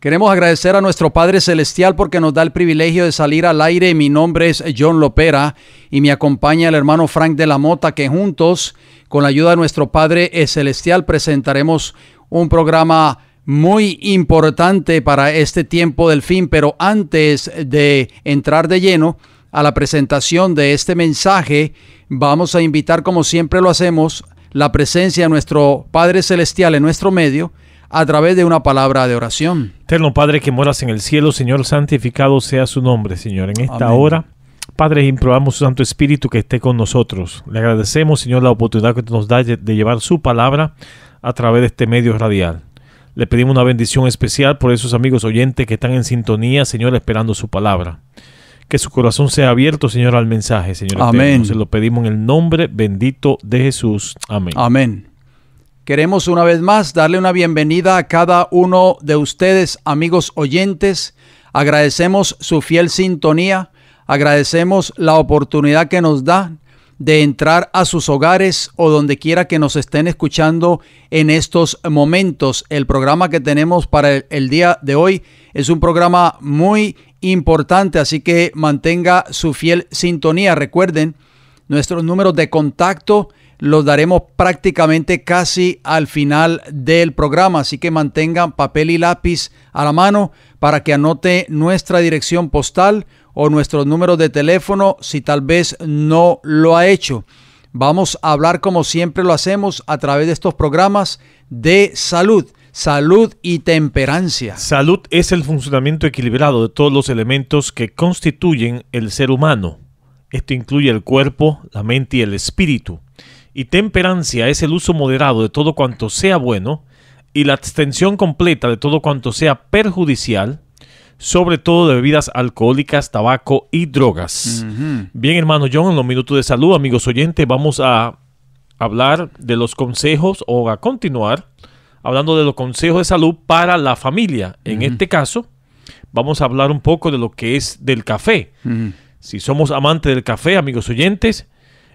Queremos agradecer a nuestro Padre Celestial porque nos da el privilegio de salir al aire. Mi nombre es John Lopera y me acompaña el hermano Frank de la Mota, que juntos, con la ayuda de nuestro Padre Celestial, presentaremos un programa muy importante para este tiempo del fin. Pero antes de entrar de lleno a la presentación de este mensaje, vamos a invitar, como siempre lo hacemos, la presencia de nuestro Padre Celestial en nuestro medio, a través de una palabra de oración. Eterno Padre que moras en el cielo, Señor, santificado sea su nombre, Señor. En esta hora, Padre, imploramos su Santo Espíritu que esté con nosotros. Le agradecemos, Señor, la oportunidad que nos da de llevar su palabra a través de este medio radial. Le pedimos una bendición especial por esos amigos oyentes que están en sintonía, Señor, esperando su palabra. Que su corazón sea abierto, Señor, al mensaje, Señor. Amén. Eterno. Se lo pedimos en el nombre bendito de Jesús. Amén. Amén. Queremos una vez más darle una bienvenida a cada uno de ustedes, amigos oyentes. Agradecemos su fiel sintonía, agradecemos la oportunidad que nos da de entrar a sus hogares o donde quiera que nos estén escuchando en estos momentos. El programa que tenemos para el día de hoy es un programa muy importante, así que mantenga su fiel sintonía. Recuerden, nuestros números de contacto los daremos prácticamente casi al final del programa, así que mantengan papel y lápiz a la mano para que anote nuestra dirección postal o nuestros números de teléfono si tal vez no lo ha hecho. Vamos a hablar, como siempre lo hacemos a través de estos programas, de salud y temperancia. Salud es el funcionamiento equilibrado de todos los elementos que constituyen el ser humano. Esto incluye el cuerpo, la mente y el espíritu. Y temperancia es el uso moderado de todo cuanto sea bueno y la abstención completa de todo cuanto sea perjudicial, sobre todo de bebidas alcohólicas, tabaco y drogas. Bien, hermano John, en los minutos de salud, amigos oyentes, vamos a hablar de los consejos o a continuar hablando de los consejos de salud para la familia. En este caso, vamos a hablar un poco de lo que es del café. Si somos amantes del café, amigos oyentes,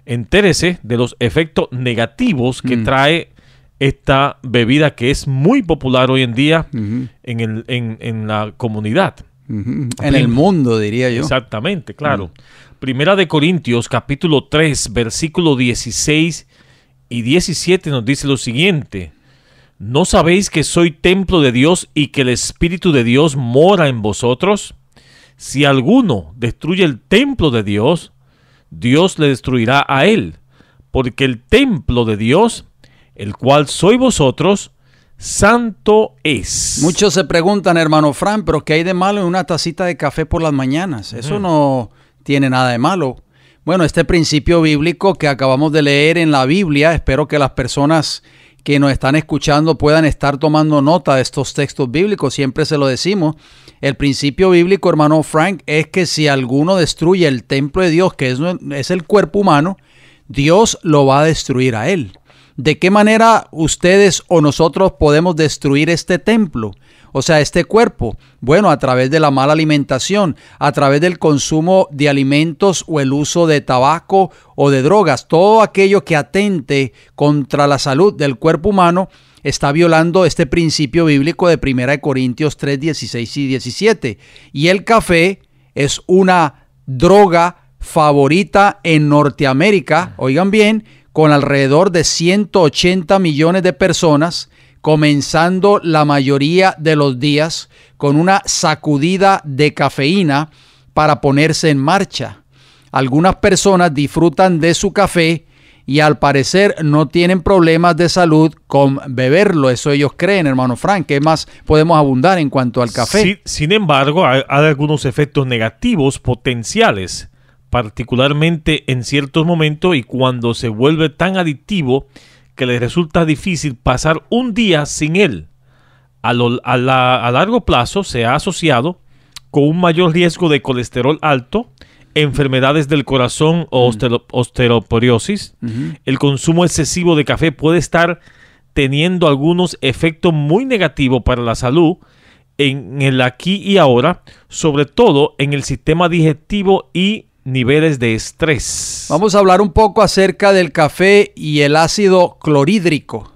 entérese de los efectos negativos que trae esta bebida que es muy popular hoy en día en la comunidad. En el mundo, diría yo. Exactamente, claro. Primera de Corintios, capítulo 3, versículo 16 y 17 nos dice lo siguiente: ¿no sabéis que soy templo de Dios y que el Espíritu de Dios mora en vosotros? Si alguno destruye el templo de Dios, Dios le destruirá a él, porque el templo de Dios, el cual sois vosotros, santo es. Muchos se preguntan, hermano Fran, pero ¿qué hay de malo en una tacita de café por las mañanas? Eso no tiene nada de malo. Bueno, este principio bíblico que acabamos de leer en la Biblia, espero que las personas que nos están escuchando puedan estar tomando nota de estos textos bíblicos. Siempre se lo decimos. El principio bíblico, hermano Frank, es que si alguno destruye el templo de Dios, que es el cuerpo humano, Dios lo va a destruir a él. ¿De qué manera ustedes o nosotros podemos destruir este templo? O sea, este cuerpo. Bueno, a través de la mala alimentación, a través del consumo de alimentos o el uso de tabaco o de drogas. Todo aquello que atente contra la salud del cuerpo humano está violando este principio bíblico de 1 Corintios 3, 16 y 17. Y el café es una droga favorita en Norteamérica, oigan bien, con alrededor de 180 millones de personas, comenzando la mayoría de los días con una sacudida de cafeína para ponerse en marcha. Algunas personas disfrutan de su café y al parecer no tienen problemas de salud con beberlo. Eso ellos creen, hermano Frank. ¿Qué más podemos abundar en cuanto al café? Sí, sin embargo, hay algunos efectos negativos potenciales, particularmente en ciertos momentos y cuando se vuelve tan adictivo que les resulta difícil pasar un día sin él. A largo plazo se ha asociado con un mayor riesgo de colesterol alto, enfermedades del corazón o osteoporosis. El consumo excesivo de café puede estar teniendo algunos efectos muy negativos para la salud en el aquí y ahora, sobre todo en el sistema digestivo y niveles de estrés. Vamos a hablar un poco acerca del café y el ácido clorhídrico.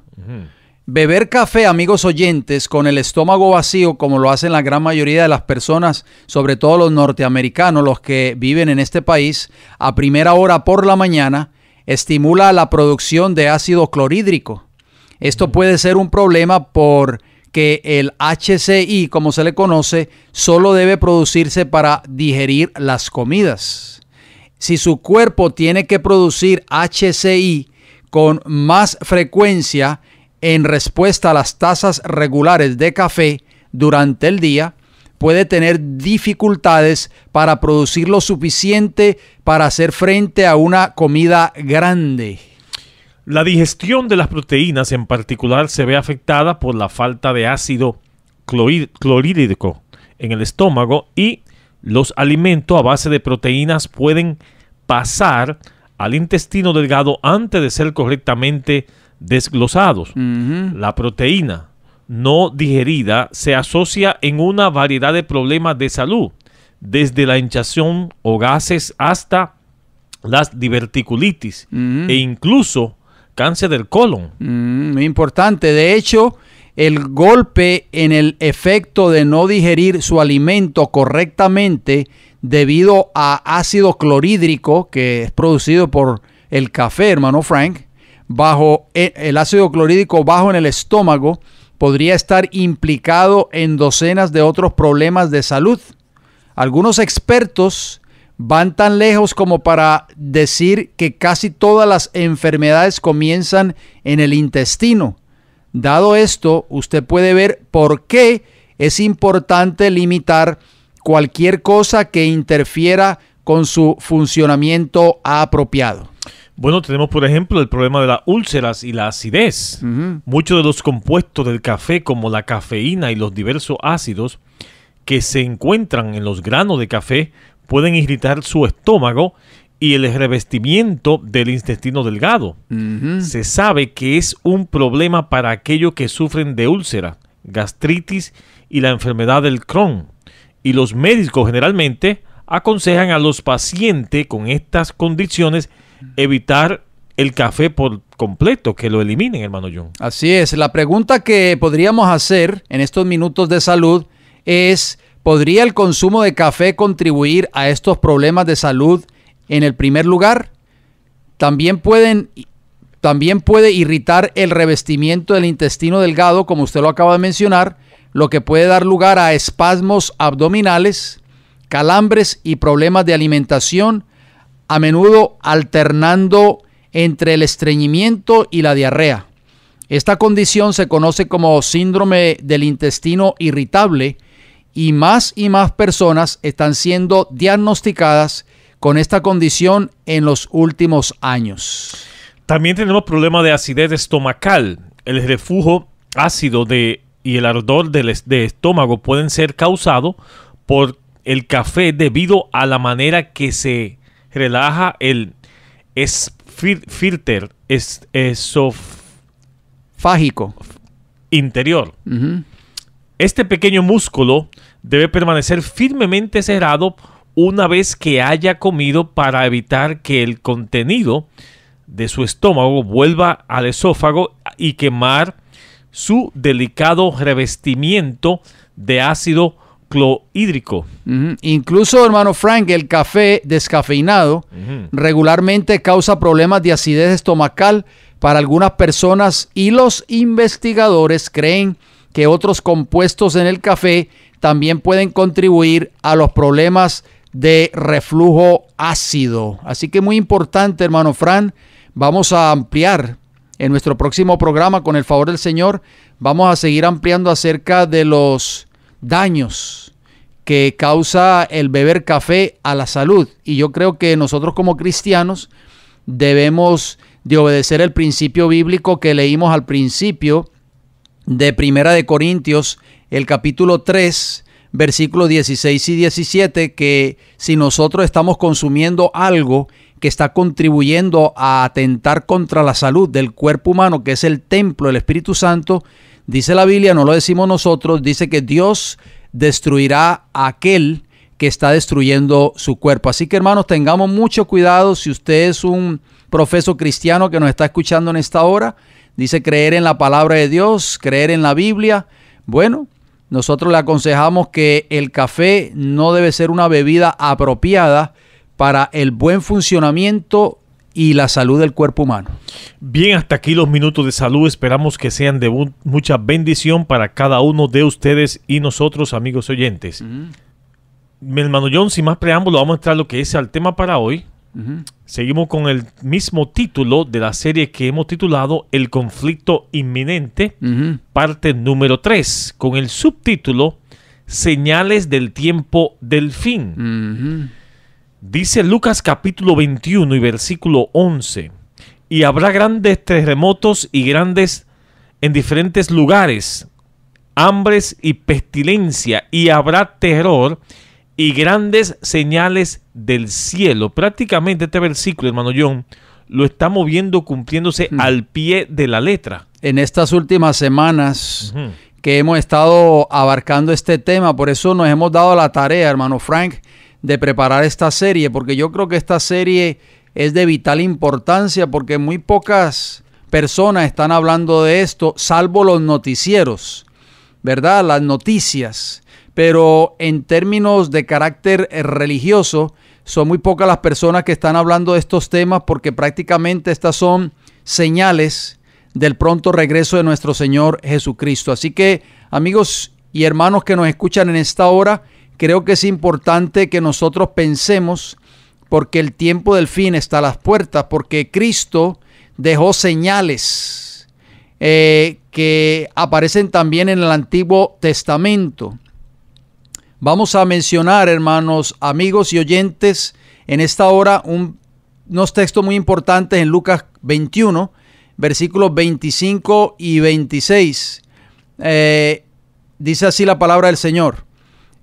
Beber café, amigos oyentes, con el estómago vacío, como lo hacen la gran mayoría de las personas, sobre todo los norteamericanos, los que viven en este país, a primera hora por la mañana, estimula la producción de ácido clorhídrico. Esto puede ser un problema porque el HCI, como se le conoce, solo debe producirse para digerir las comidas. Si su cuerpo tiene que producir HCI con más frecuencia en respuesta a las tazas regulares de café durante el día, puede tener dificultades para producir lo suficiente para hacer frente a una comida grande. La digestión de las proteínas en particular se ve afectada por la falta de ácido clorhídrico en el estómago, y los alimentos a base de proteínas pueden pasar al intestino delgado antes de ser correctamente desglosados. La proteína no digerida se asocia en una variedad de problemas de salud, desde la hinchazón o gases hasta las diverticulitis e incluso cáncer del colon. Muy importante. De hecho, el golpe en el efecto de no digerir su alimento correctamente debido a ácido clorhídrico, que es producido por el café, hermano Frank, bajo el ácido clorhídrico bajo en el estómago, podría estar implicado en docenas de otros problemas de salud. Algunos expertos van tan lejos como para decir que casi todas las enfermedades comienzan en el intestino. Dado esto, usted puede ver por qué es importante limitar cualquier cosa que interfiera con su funcionamiento apropiado. Bueno, tenemos por ejemplo el problema de las úlceras y la acidez. Muchos de los compuestos del café, como la cafeína y los diversos ácidos que se encuentran en los granos de café, pueden irritar su estómago y el revestimiento del intestino delgado. Se sabe que es un problema para aquellos que sufren de úlcera, gastritis y la enfermedad del Crohn. Y los médicos generalmente aconsejan a los pacientes con estas condiciones evitar el café por completo, que lo eliminen, hermano John. Así es. La pregunta que podríamos hacer en estos minutos de salud es: ¿podría el consumo de café contribuir a estos problemas de salud en el primer lugar? También puede irritar el revestimiento del intestino delgado, como usted lo acaba de mencionar, lo que puede dar lugar a espasmos abdominales, calambres y problemas de alimentación, a menudo alternando entre el estreñimiento y la diarrea. Esta condición se conoce como síndrome del intestino irritable, y más personas están siendo diagnosticadas con esta condición en los últimos años. También tenemos problemas de acidez estomacal. El reflujo ácido y el ardor de estómago pueden ser causados por el café debido a la manera que se relaja el esfínter esofágico interior. Este pequeño músculo debe permanecer firmemente cerrado una vez que haya comido, para evitar que el contenido de su estómago vuelva al esófago y quemar su delicado revestimiento de ácido clorhídrico. Incluso, hermano Frank, el café descafeinado regularmente causa problemas de acidez estomacal para algunas personas, y los investigadores creen que otros compuestos en el café también pueden contribuir a los problemas de reflujo ácido. Así que muy importante, hermano Fran. Vamos a ampliar en nuestro próximo programa, con el favor del Señor. Vamos a seguir ampliando acerca de los daños que causa el beber café a la salud. Y yo creo que nosotros como cristianos debemos de obedecer el principio bíblico que leímos al principio de Primera de Corintios, el capítulo 3, versículos 16 y 17, que si nosotros estamos consumiendo algo que está contribuyendo a atentar contra la salud del cuerpo humano, que es el templo del Espíritu Santo, dice la Biblia, no lo decimos nosotros, dice que Dios destruirá a aquel que está destruyendo su cuerpo. Así que, hermanos, tengamos mucho cuidado. Si usted es un profeso cristiano que nos está escuchando en esta hora, Dice creer en la palabra de Dios, creer en la Biblia. Bueno, nosotros le aconsejamos que el café no debe ser una bebida apropiada para el buen funcionamiento y la salud del cuerpo humano. Bien, hasta aquí los minutos de salud. Esperamos que sean de mucha bendición para cada uno de ustedes y nosotros, amigos oyentes. Mi hermano John, sin más preámbulo, vamos a entrar lo que es el tema para hoy. Seguimos con el mismo título de la serie que hemos titulado El conflicto inminente, parte número 3, con el subtítulo Señales del tiempo del fin. Dice Lucas capítulo 21 y versículo 11, y habrá grandes terremotos y grandes en diferentes lugares, hambres y pestilencia, y habrá terror y grandes señales del cielo. Prácticamente este versículo, hermano John, lo estamos viendo cumpliéndose al pie de la letra. En estas últimas semanas que hemos estado abarcando este tema, por eso nos hemos dado la tarea, hermano Frank, de preparar esta serie, porque yo creo que esta serie es de vital importancia, porque muy pocas personas están hablando de esto, salvo los noticieros, ¿verdad? Las noticias. Pero en términos de carácter religioso, son muy pocas las personas que están hablando de estos temas, porque prácticamente estas son señales del pronto regreso de nuestro Señor Jesucristo. Así que, amigos y hermanos que nos escuchan en esta hora, creo que es importante que nosotros pensemos, porque el tiempo del fin está a las puertas, porque Cristo dejó señales que aparecen también en el Antiguo Testamento. Vamos a mencionar, hermanos, amigos y oyentes, en esta hora unos textos muy importantes en Lucas 21, versículos 25 y 26. Dice así la palabra del Señor.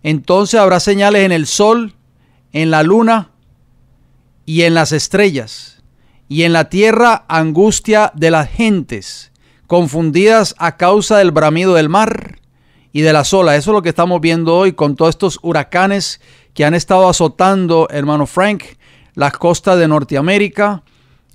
Entonces habrá señales en el sol, en la luna y en las estrellas, y en la tierra angustia de las gentes, confundidas a causa del bramido del mar y de las olas. Eso es lo que estamos viendo hoy con todos estos huracanes que han estado azotando, hermano Frank, las costas de Norteamérica,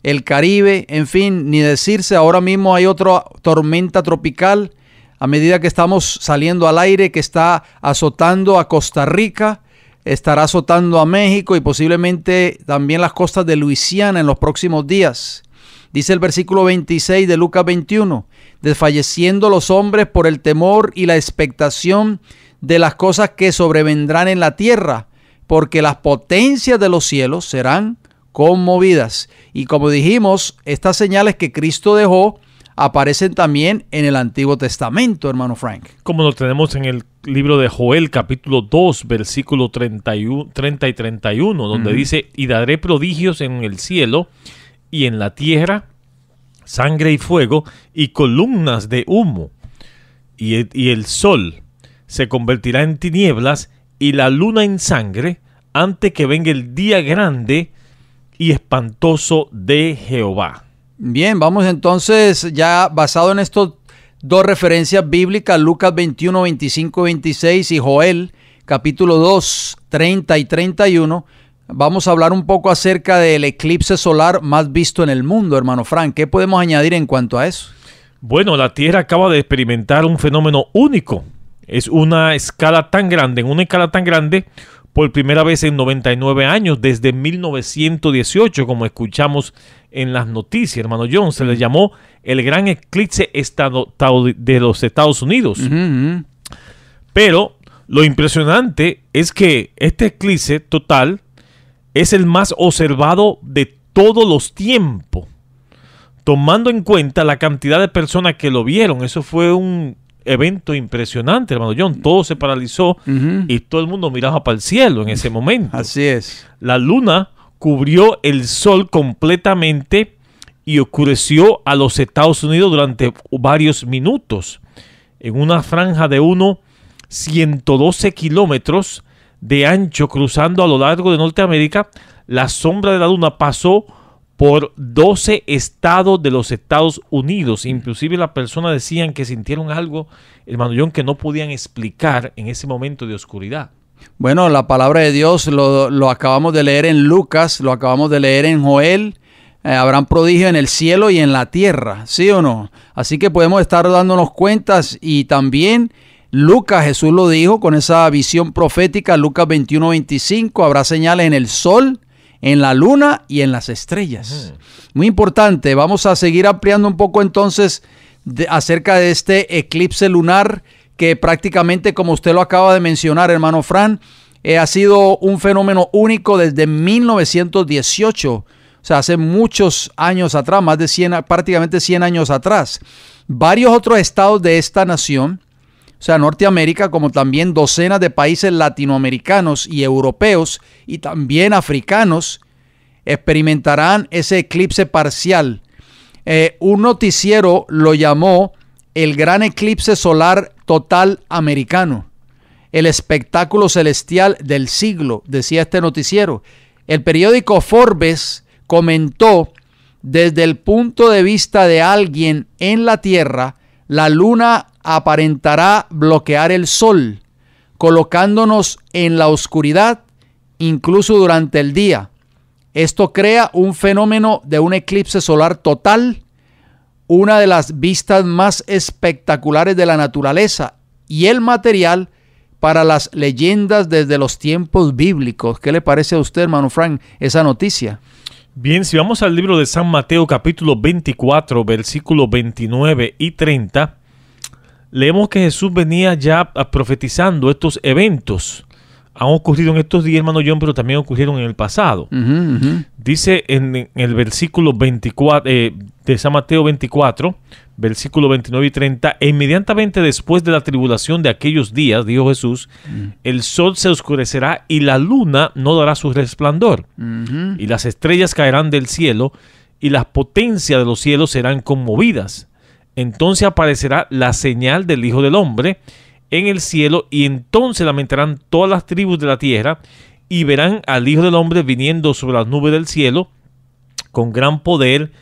el Caribe, en fin, ni decirse. Ahora mismo hay otra tormenta tropical a medida que estamos saliendo al aire, que está azotando a Costa Rica, estará azotando a México y posiblemente también las costas de Luisiana en los próximos días. Dice el versículo 26 de Lucas 21, desfalleciendo los hombres por el temor y la expectación de las cosas que sobrevendrán en la tierra, porque las potencias de los cielos serán conmovidas. Y como dijimos, estas señales que Cristo dejó aparecen también en el Antiguo Testamento, hermano Frank. Como lo tenemos en el libro de Joel, capítulo 2, versículo 30 y 31, donde dice, y daré prodigios en el cielo y en la tierra, sangre y fuego, y columnas de humo, y el sol se convertirá en tinieblas, y la luna en sangre, antes que venga el día grande y espantoso de Jehová. Bien, vamos entonces, ya basado en estos dos referencias bíblicas, Lucas 21, 25 y 26 y Joel, capítulo 2, 30 y 31, vamos a hablar un poco acerca del eclipse solar más visto en el mundo, hermano Frank. ¿Qué podemos añadir en cuanto a eso? Bueno, la Tierra acaba de experimentar un fenómeno único. Es una escala tan grande, por primera vez en 99 años, desde 1918, como escuchamos en las noticias, hermano John. Se le llamó el gran eclipse de los Estados Unidos. Pero lo impresionante es que este eclipse total es el más observado de todos los tiempos, tomando en cuenta la cantidad de personas que lo vieron. Eso fue un evento impresionante, hermano John. Todo se paralizó y todo el mundo miraba para el cielo en ese momento. Así es. La luna cubrió el sol completamente y oscureció a los Estados Unidos durante varios minutos. En una franja de 112 kilómetros de ancho, cruzando a lo largo de Norteamérica, la sombra de la luna pasó por 12 estados de los Estados Unidos. Inclusive las personas decían que sintieron algo, hermano John, que no podían explicar en ese momento de oscuridad. Bueno, la palabra de Dios lo acabamos de leer en Lucas, lo acabamos de leer en Joel, habrán prodigios en el cielo y en la tierra, ¿sí o no? Así que podemos estar dándonos cuentas, y también Lucas, Jesús lo dijo con esa visión profética, Lucas 21:25, habrá señales en el sol, en la luna y en las estrellas. Muy importante. Vamos a seguir ampliando un poco entonces acerca de este eclipse lunar, que prácticamente, como usted lo acaba de mencionar, hermano Fran, ha sido un fenómeno único desde 1918, o sea, hace muchos años atrás, más de 100, prácticamente 100 años atrás. Varios otros estados de esta nación, o sea, Norteamérica, como también docenas de países latinoamericanos y europeos y también africanos, experimentarán ese eclipse parcial. Un noticiero lo llamó el gran eclipse solar total americano, el espectáculo celestial del siglo, decía este noticiero. El periódico Forbes comentó: desde el punto de vista de alguien en la Tierra, la luna aparentará bloquear el sol, colocándonos en la oscuridad incluso durante el día. Esto crea un fenómeno de un eclipse solar total, una de las vistas más espectaculares de la naturaleza y el material para las leyendas desde los tiempos bíblicos. ¿Qué le parece a usted, hermano Frank, esa noticia? Bien, si vamos al libro de San Mateo capítulo 24, versículos 29 y 30, leemos que Jesús venía ya profetizando estos eventos. Han ocurrido en estos días, hermano John, pero también ocurrieron en el pasado. Dice en el versículo 24 de San Mateo 24, versículo 29 y 30, e inmediatamente después de la tribulación de aquellos días, dijo Jesús, el sol se oscurecerá y la luna no dará su resplandor, y las estrellas caerán del cielo, y las potencias de los cielos serán conmovidas. Entonces aparecerá la señal del Hijo del Hombre en el cielo, y entonces lamentarán todas las tribus de la tierra, y verán al Hijo del Hombre viniendo sobre las nubes del cielo con gran poder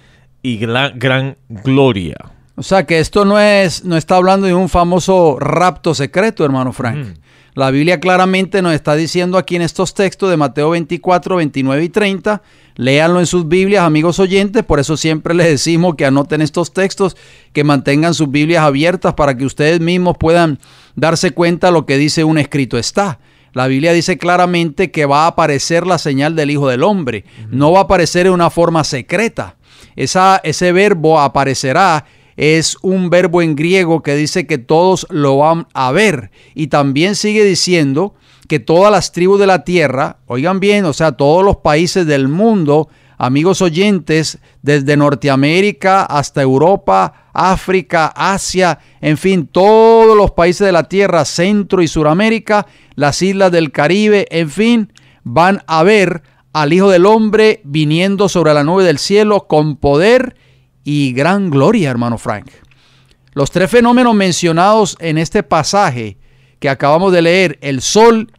y gran gloria. O sea que esto no está hablando de un famoso rapto secreto, hermano Frank. La Biblia claramente nos está diciendo aquí en estos textos de Mateo 24, 29 y 30. Léanlo en sus Biblias, amigos oyentes. Por eso siempre les decimos que anoten estos textos, que mantengan sus Biblias abiertas para que ustedes mismos puedan darse cuenta de lo que dice un escrito está. La Biblia dice claramente que va a aparecer la señal del Hijo del Hombre. No va a aparecer en una forma secreta. Ese verbo aparecerá es un verbo en griego que dice que todos lo van a ver. Y también sigue diciendo que todas las tribus de la tierra, oigan bien, o sea, todos los países del mundo, amigos oyentes, desde Norteamérica hasta Europa, África, Asia, en fin, todos los países de la tierra, Centro y Suramérica, las islas del Caribe, en fin, van a ver al Hijo del Hombre viniendo sobre la nube del cielo con poder y gran gloria, hermano Frank. Los tres fenómenos mencionados en este pasaje que acabamos de leer, el sol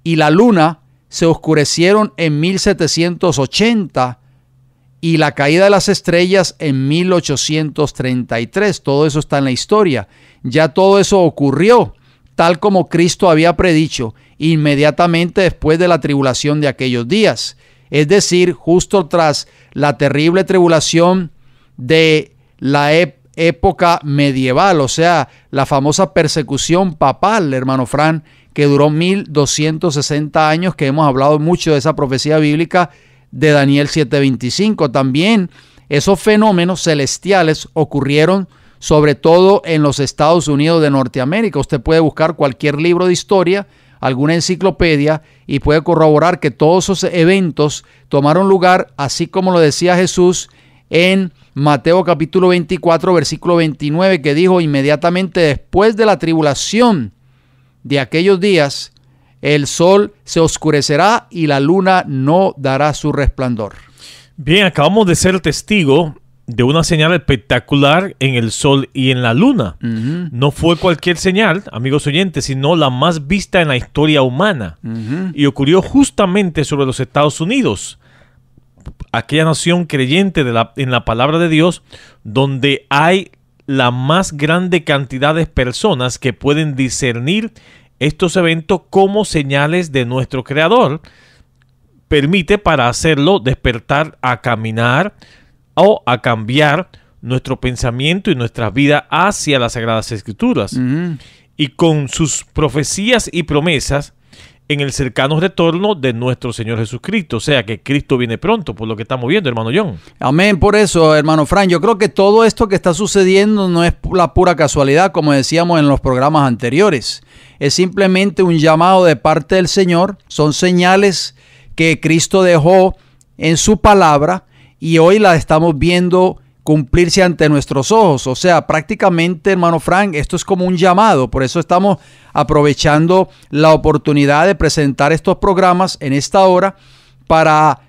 y la luna, se oscurecieron en 1780 y la caída de las estrellas en 1833. Todo eso está en la historia. Ya todo eso ocurrió, tal como Cristo había predicho, inmediatamente después de la tribulación de aquellos días. Es decir, justo tras la terrible tribulación de la época medieval, o sea, la famosa persecución papal, hermano Fran, que duró 1260 años, que hemos hablado mucho de esa profecía bíblica de Daniel 7:25. También esos fenómenos celestiales ocurrieron sobre todo en los Estados Unidos de Norteamérica. Usted puede buscar cualquier libro de historia, alguna enciclopedia, y puede corroborar que todos esos eventos tomaron lugar, así como lo decía Jesús en Mateo capítulo 24, versículo 29, que dijo: inmediatamente después de la tribulación de aquellos días, el sol se oscurecerá y la luna no dará su resplandor. Bien, acabamos de ser testigo de una señal espectacular en el sol y en la luna. No fue cualquier señal, amigos oyentes, sino la más vista en la historia humana. Y ocurrió justamente sobre los Estados Unidos, aquella nación creyente en la palabra de Dios, donde hay la más grande cantidad de personas que pueden discernir estos eventos como señales de nuestro Creador, permite para hacerlo despertar a caminar o a cambiar nuestro pensamiento y nuestra vida hacia las Sagradas Escrituras. Y con sus profecías y promesas en el cercano retorno de nuestro Señor Jesucristo. O sea que Cristo viene pronto, por lo que estamos viendo, hermano John. Amén. Por eso, hermano Frank, yo creo que todo esto que está sucediendo no es la pura casualidad, como decíamos en los programas anteriores. Es simplemente un llamado de parte del Señor. Son señales que Cristo dejó en su palabra y hoy las estamos viendo cumplirse ante nuestros ojos. O sea, prácticamente, hermano Frank, esto es como un llamado. Por eso estamos aprovechando la oportunidad de presentar estos programas en esta hora para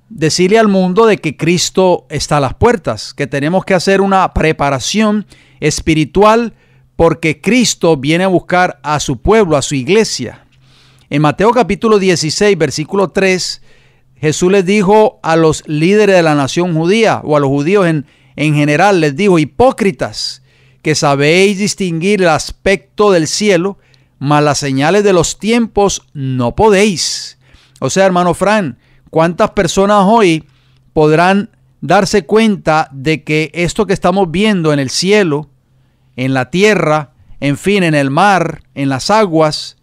decirle al mundo de que Cristo está a las puertas, que tenemos que hacer una preparación espiritual porque Cristo viene a buscar a su pueblo, a su iglesia. En Mateo capítulo 16, versículo 3, Jesús les dijo a los líderes de la nación judía o a los judíos en general, les dijo: hipócritas, que sabéis distinguir el aspecto del cielo, mas las señales de los tiempos no podéis. O sea, hermano Fran, ¿cuántas personas hoy podrán darse cuenta de que esto que estamos viendo en el cielo, en la tierra, en fin, en el mar, en las aguas,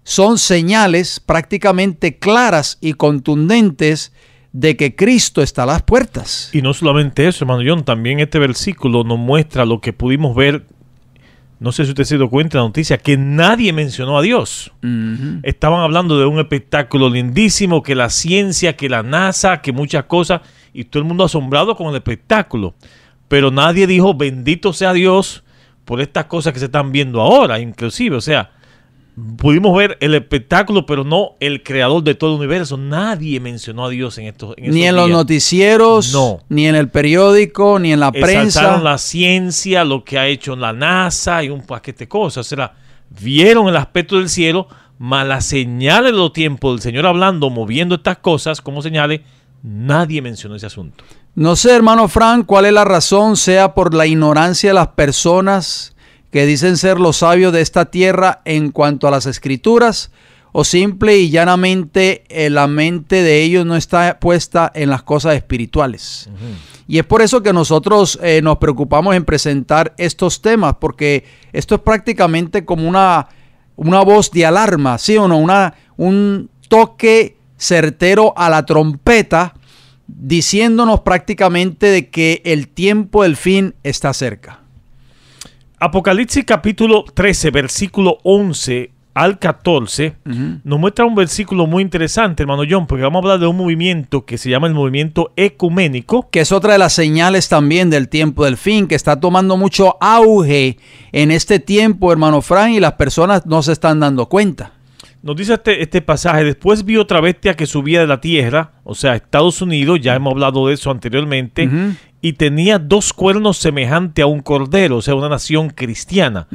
son señales prácticamente claras y contundentes de que Cristo está a las puertas? Y no solamente eso, hermano John, también este versículo nos muestra lo que pudimos ver. No sé si usted se dio cuenta de la noticia, que nadie mencionó a Dios. Estaban hablando de un espectáculo lindísimo, que la ciencia, que la NASA, que muchas cosas, y todo el mundo asombrado con el espectáculo. Pero nadie dijo: bendito sea Dios por estas cosas que se están viendo ahora, inclusive. O sea, pudimos ver el espectáculo, pero no el creador de todo el universo. Nadie mencionó a Dios en estos días. Ni en los noticieros, no, ni en el periódico, ni en la prensa. Exaltaron la ciencia, lo que ha hecho la NASA y un paquete de cosas. O sea, vieron el aspecto del cielo, mas las señales de los tiempos del Señor hablando, moviendo estas cosas como señales, nadie mencionó ese asunto. No sé, hermano Frank, cuál es la razón, sea por la ignorancia de las personas que dicen ser los sabios de esta tierra en cuanto a las escrituras, o simple y llanamente la mente de ellos no está puesta en las cosas espirituales. Y es por eso que nosotros nos preocupamos en presentar estos temas, porque esto es prácticamente como una voz de alarma, ¿sí o no? Un toque certero a la trompeta, diciéndonos prácticamente de que el tiempo del fin está cerca. Apocalipsis capítulo 13, versículo 11 al 14, nos muestra un versículo muy interesante, hermano John, porque vamos a hablar de un movimiento que se llama el movimiento ecuménico. Que es otra de las señales también del tiempo del fin, que está tomando mucho auge en este tiempo, hermano Frank, y las personas no se están dando cuenta. Nos dice este pasaje: después vi otra bestia que subía de la tierra, o sea, Estados Unidos, ya hemos hablado de eso anteriormente, y tenía 2 cuernos semejante a un cordero, o sea, una nación cristiana,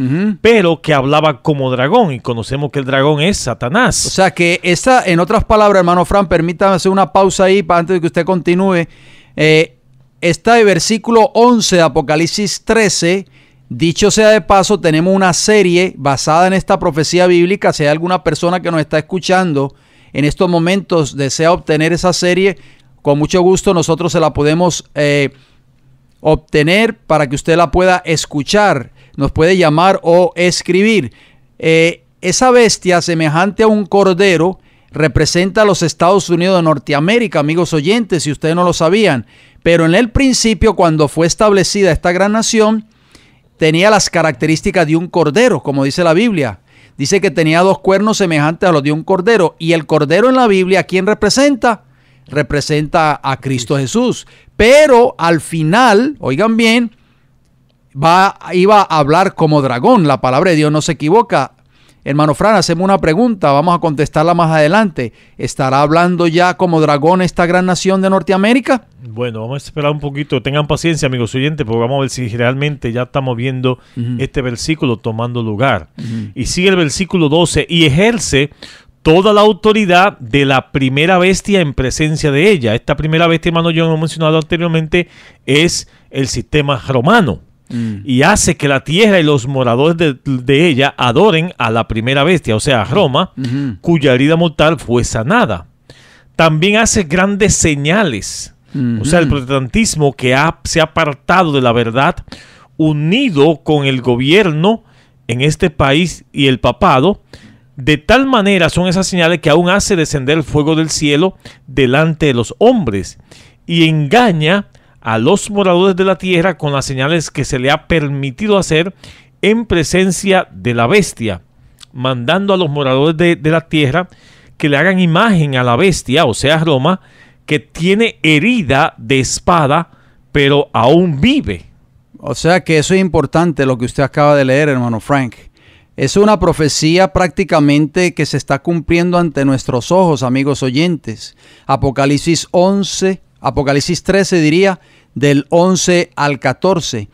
pero que hablaba como dragón, y conocemos que el dragón es Satanás. O sea que esta, en otras palabras, hermano Fran, permítame hacer una pausa ahí para antes de que usted continúe. Este versículo 11 de Apocalipsis 13, dicho sea de paso, tenemos una serie basada en esta profecía bíblica. Si hay alguna persona que nos está escuchando en estos momentos desea obtener esa serie, con mucho gusto nosotros se la podemos obtener para que usted la pueda escuchar. Nos puede llamar o escribir. Esa bestia semejante a un cordero representa a los Estados Unidos de Norteamérica, amigos oyentes, si ustedes no lo sabían. Pero en el principio, cuando fue establecida esta gran nación, tenía las características de un cordero, como dice la Biblia. Dice que tenía 2 cuernos semejantes a los de un cordero. Y el cordero en la Biblia, ¿a quién representa? Representa a Cristo Jesús. Pero al final, oigan bien, iba a hablar como dragón. La palabra de Dios no se equivoca. Hermano Fran, hacemos una pregunta, vamos a contestarla más adelante. ¿Estará hablando ya como dragón esta gran nación de Norteamérica? Bueno, vamos a esperar un poquito. Tengan paciencia, amigos oyentes, porque vamos a ver si realmente ya estamos viendo este versículo tomando lugar. Y sigue el versículo 12: y ejerce toda la autoridad de la primera bestia en presencia de ella. Esta primera bestia, hermano, yo hemos mencionado anteriormente, es el sistema romano. Y hace que la tierra y los moradores de ella adoren a la primera bestia, o sea, a Roma, cuya herida mortal fue sanada. también hace grandes señales. O sea, el protestantismo que se ha apartado de la verdad, unido con el gobierno en este país y el papado, de tal manera son esas señales que aún hace descender el fuego del cielo delante de los hombres y engaña a los moradores de la tierra con las señales que se le ha permitido hacer en presencia de la bestia, mandando a los moradores de la tierra que le hagan imagen a la bestia, o sea, Roma, que tiene herida de espada, pero aún vive. O sea que eso es importante lo que usted acaba de leer, hermano Frank. Es una profecía prácticamente que se está cumpliendo ante nuestros ojos, amigos oyentes. Apocalipsis 13 diría, del 11 al 14.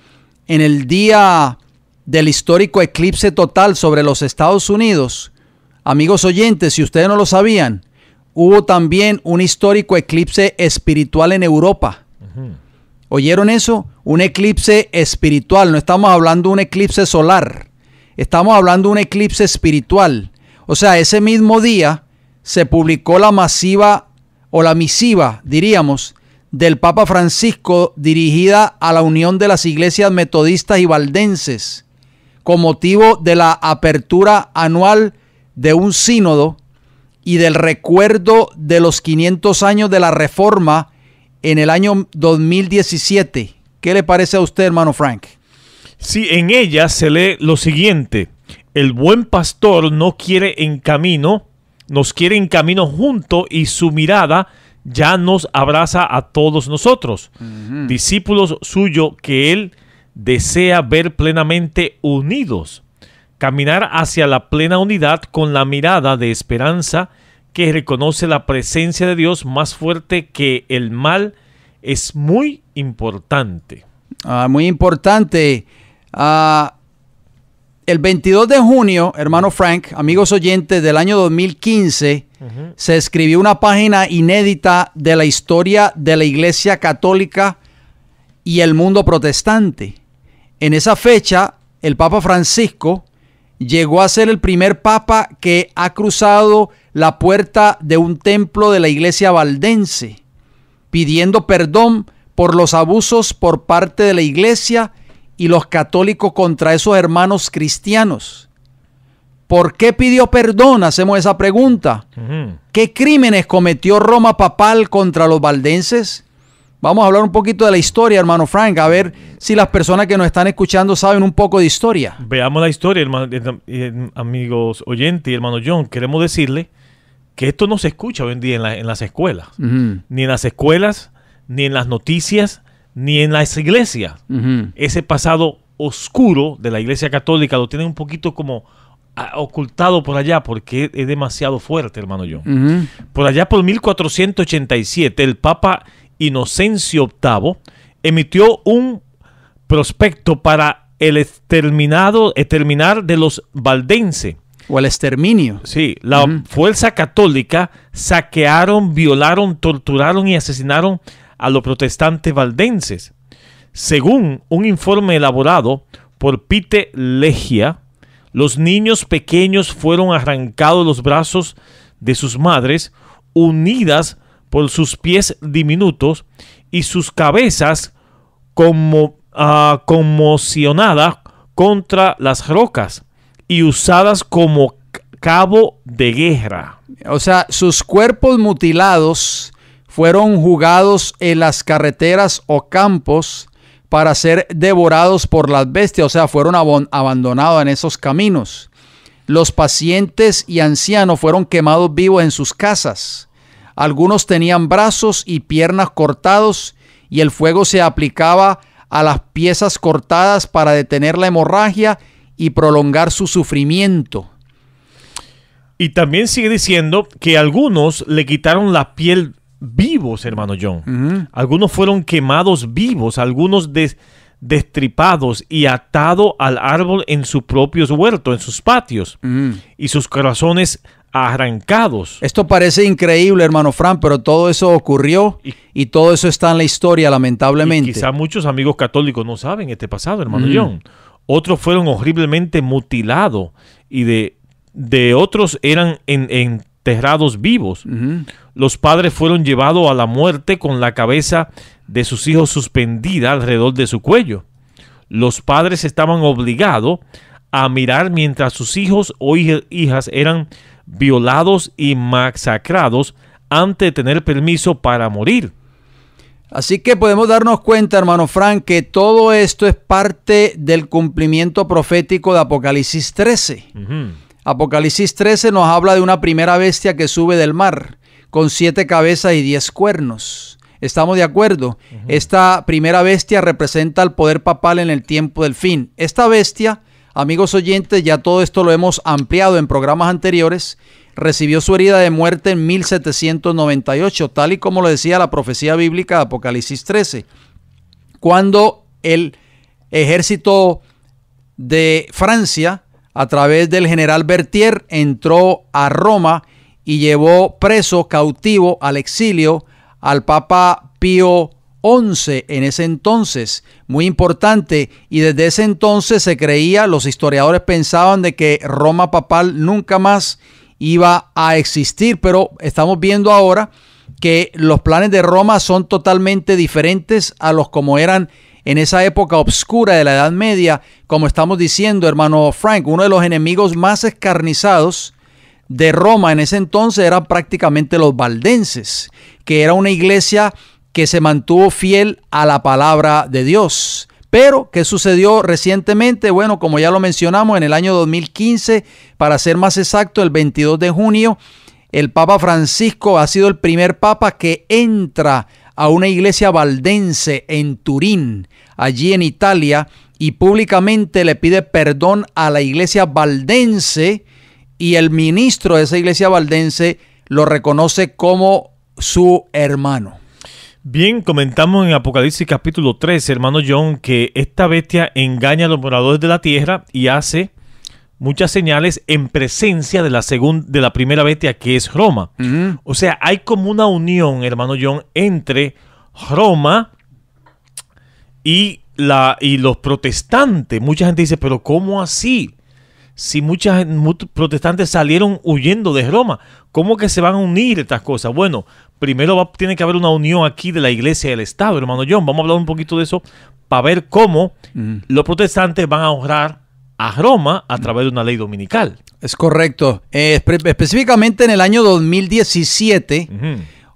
En el día del histórico eclipse total sobre los Estados Unidos, amigos oyentes, si ustedes no lo sabían, hubo también un histórico eclipse espiritual en Europa. ¿Oyeron eso? Un eclipse espiritual. No estamos hablando de un eclipse solar. Estamos hablando de un eclipse espiritual. O sea, ese mismo día se publicó la misiva, diríamos, del Papa Francisco dirigida a la Unión de las Iglesias Metodistas y Valdenses con motivo de la apertura anual de un sínodo y del recuerdo de los 500 años de la Reforma en el año 2017. ¿Qué le parece a usted, hermano Frank? Sí, en ella se lee lo siguiente: el buen pastor nos quiere en camino junto y su mirada ya nos abraza a todos nosotros, discípulos suyos que él desea ver plenamente unidos, caminar hacia la plena unidad con la mirada de esperanza que reconoce la presencia de Dios más fuerte que el mal. Es muy importante. Muy importante. El 22 de junio, hermano Frank, amigos oyentes, del año 2015, se escribió una página inédita de la historia de la Iglesia Católica y el mundo protestante. En esa fecha, el Papa Francisco llegó a ser el primer papa que ha cruzado la puerta de un templo de la iglesia valdense, pidiendo perdón por los abusos por parte de la iglesia y los católicos contra esos hermanos cristianos. ¿Por qué pidió perdón? Hacemos esa pregunta. ¿Qué crímenes cometió Roma papal contra los valdenses? Vamos a hablar un poquito de la historia, hermano Frank, a ver si las personas que nos están escuchando saben un poco de historia. Veamos la historia, amigos oyentes y hermano John. Queremos decirle que esto no se escucha hoy en día en las escuelas. Ni en las escuelas, ni en las noticias, ni en las iglesias. Ese pasado oscuro de la iglesia católica lo tienen un poquito como ocultado por allá porque es demasiado fuerte, hermano John. Por allá por 1487, el Papa Inocencio VIII emitió un prospecto para el exterminar de los valdenses. O el exterminio. Sí, la fuerza católica saquearon, violaron, torturaron y asesinaron a los protestantes valdenses. Según un informe elaborado por Pite Legia, los niños pequeños fueron arrancados los brazos de sus madres, unidas por sus pies diminutos y sus cabezas conmocionadas contra las rocas y usadas como cabo de guerra. O sea, sus cuerpos mutilados fueron jugados en las carreteras o campos para ser devorados por las bestias, o sea, fueron abandonados en esos caminos. Los pacientes y ancianos fueron quemados vivos en sus casas. Algunos tenían brazos y piernas cortados y el fuego se aplicaba a las piezas cortadas para detener la hemorragia y prolongar su sufrimiento. Y también sigue diciendo que algunos le quitaron la piel vivos, hermano John. Algunos fueron quemados vivos, algunos destripados y atados al árbol en sus propios huertos, en sus patios, y sus corazones arrancados. Esto parece increíble, hermano Fran, pero todo eso ocurrió y todo eso está en la historia, lamentablemente. Y quizá muchos amigos católicos no saben este pasado, hermano John. Otros fueron horriblemente mutilados y de otros eran enterrados vivos. Los padres fueron llevados a la muerte con la cabeza de sus hijos suspendida alrededor de su cuello. Los padres estaban obligados a mirar mientras sus hijos o hijas eran violados y masacrados antes de tener permiso para morir. Así que podemos darnos cuenta, hermano Frank, que todo esto es parte del cumplimiento profético de Apocalipsis 13. Apocalipsis 13 nos habla de una primera bestia que sube del mar, con 7 cabezas y 10 cuernos. ¿Estamos de acuerdo? Esta primera bestia representa el poder papal en el tiempo del fin. Esta bestia, amigos oyentes, ya todo esto lo hemos ampliado en programas anteriores, recibió su herida de muerte en 1798, tal y como lo decía la profecía bíblica de Apocalipsis 13, cuando el ejército de Francia, a través del general Berthier, entró a Roma y llevó preso, cautivo, al exilio, al Papa Pío XI en ese entonces, muy importante, y desde ese entonces se creía, los historiadores pensaban de que Roma papal nunca más iba a existir, pero estamos viendo ahora que los planes de Roma son totalmente diferentes a los como eran en esa época oscura de la Edad Media. Como estamos diciendo, hermano Frank, uno de los enemigos más escarnizados de Roma en ese entonces eran prácticamente los valdenses, que era una iglesia que se mantuvo fiel a la palabra de Dios. Pero, ¿qué sucedió recientemente? Bueno, como ya lo mencionamos, en el año 2015, para ser más exacto, el 22 de junio, el Papa Francisco ha sido el primer papa que entra a una iglesia valdense en Turín, allí en Italia, y públicamente le pide perdón a la iglesia valdense, y el ministro de esa iglesia valdense lo reconoce como su hermano. Bien, comentamos en Apocalipsis capítulo 13, hermano John, que esta bestia engaña a los moradores de la tierra y hace muchas señales en presencia de la primera bestia, que es Roma. O sea, hay como una unión, hermano John, entre Roma y los protestantes. Mucha gente dice, pero ¿cómo así? Si muchos protestantes salieron huyendo de Roma, ¿cómo que se van a unir estas cosas? Bueno, primero tiene que haber una unión aquí de la iglesia y el Estado, hermano John. Vamos a hablar un poquito de eso para ver cómo los protestantes van a honrar a Roma a través de una ley dominical. Es correcto. Específicamente en el año 2017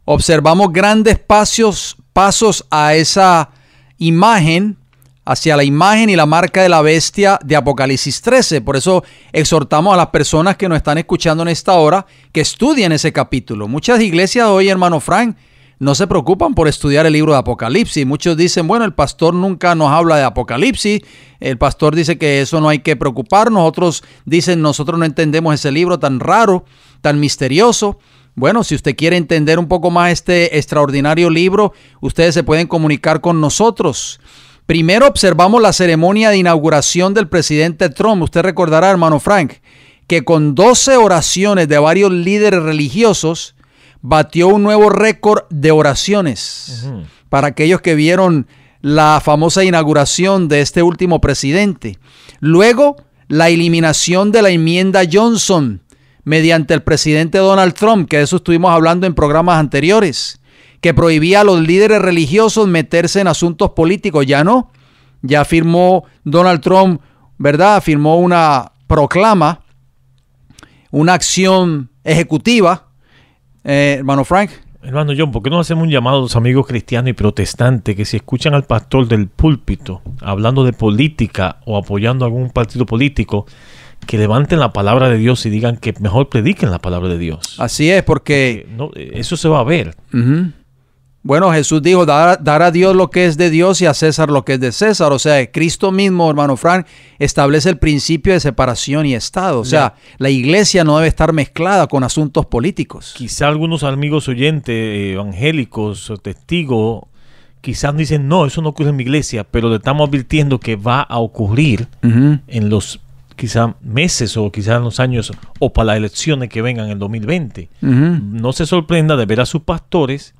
observamos grandes pasos a esa imagen, hacia la imagen y la marca de la bestia de Apocalipsis 13. Por eso exhortamos a las personas que nos están escuchando en esta hora que estudien ese capítulo. Muchas iglesias hoy, hermano Frank, no se preocupan por estudiar el libro de Apocalipsis. Muchos dicen, bueno, el pastor nunca nos habla de Apocalipsis. El pastor dice que eso no hay que preocuparnos. Otros dicen, nosotros no entendemos ese libro tan raro, tan misterioso. Bueno, si usted quiere entender un poco más este extraordinario libro, ustedes se pueden comunicar con nosotros. Primero observamos la ceremonia de inauguración del presidente Trump. Usted recordará, hermano Frank, que con 12 oraciones de varios líderes religiosos batió un nuevo récord de oraciones. Para aquellos que vieron la famosa inauguración de este último presidente. Luego, la eliminación de la enmienda Johnson mediante el presidente Donald Trump, que de eso estuvimos hablando en programas anteriores, que prohibía a los líderes religiosos meterse en asuntos políticos. Ya no, ya firmó Donald Trump, ¿verdad? Firmó una proclama, una acción ejecutiva. Hermano Frank. Hermano John, ¿por qué no hacemos un llamado a los amigos cristianos y protestantes que si escuchan al pastor del púlpito hablando de política o apoyando a algún partido político, que levanten la palabra de Dios y digan que mejor prediquen la palabra de Dios? Así es, porque no, eso se va a ver. Bueno, Jesús dijo, dar a Dios lo que es de Dios y a César lo que es de César. O sea, Cristo mismo, hermano Frank, establece el principio de separación y Estado. O sea, la iglesia no debe estar mezclada con asuntos políticos. Quizá algunos amigos oyentes, evangélicos o testigos, quizás dicen, no, eso no ocurre en mi iglesia, pero le estamos advirtiendo que va a ocurrir en los quizá meses o quizás en los años o para las elecciones que vengan en el 2020. No se sorprenda de ver a sus pastores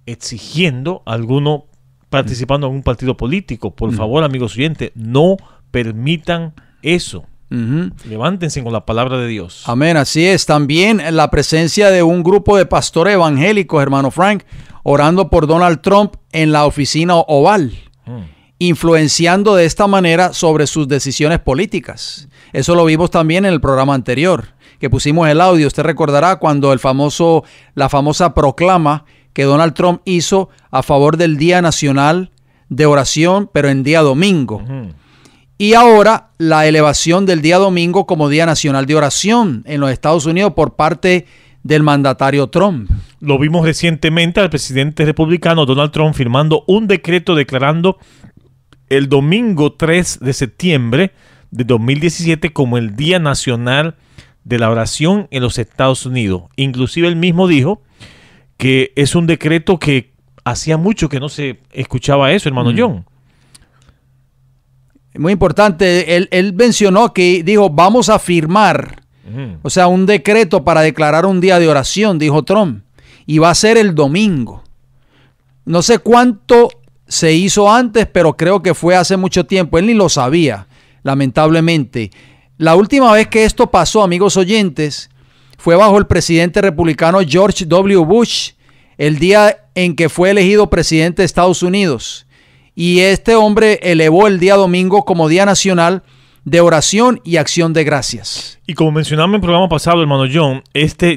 exigiendo a alguno participando en un partido político. Por favor, amigos oyentes, no permitan eso. Levántense con la palabra de Dios. Amén, así es. También la presencia de un grupo de pastores evangélicos, hermano Frank, orando por Donald Trump en la oficina Oval, influenciando de esta manera sobre sus decisiones políticas. Eso lo vimos también en el programa anterior, que pusimos el audio. Usted recordará cuando la famosa proclama que Donald Trump hizo a favor del Día Nacional de Oración, pero en día domingo. Y ahora la elevación del día domingo como Día Nacional de Oración en los Estados Unidos por parte del mandatario Trump. Lo vimos recientemente al presidente republicano Donald Trump firmando un decreto declarando el domingo 3 de septiembre de 2017 como el Día Nacional de la Oración en los Estados Unidos. Inclusive él mismo dijo que es un decreto que hacía mucho que no se escuchaba eso, hermano John. Muy importante, él mencionó que dijo, vamos a firmar, o sea, un decreto para declarar un día de oración, dijo Trump, y va a ser el domingo. No sé cuánto se hizo antes, pero creo que fue hace mucho tiempo. Él ni lo sabía, lamentablemente. La última vez que esto pasó, amigos oyentes, fue bajo el presidente republicano George W. Bush, el día en que fue elegido presidente de Estados Unidos. Y este hombre elevó el día domingo como Día Nacional de Oración y Acción de Gracias. Y como mencionamos en el programa pasado, hermano John,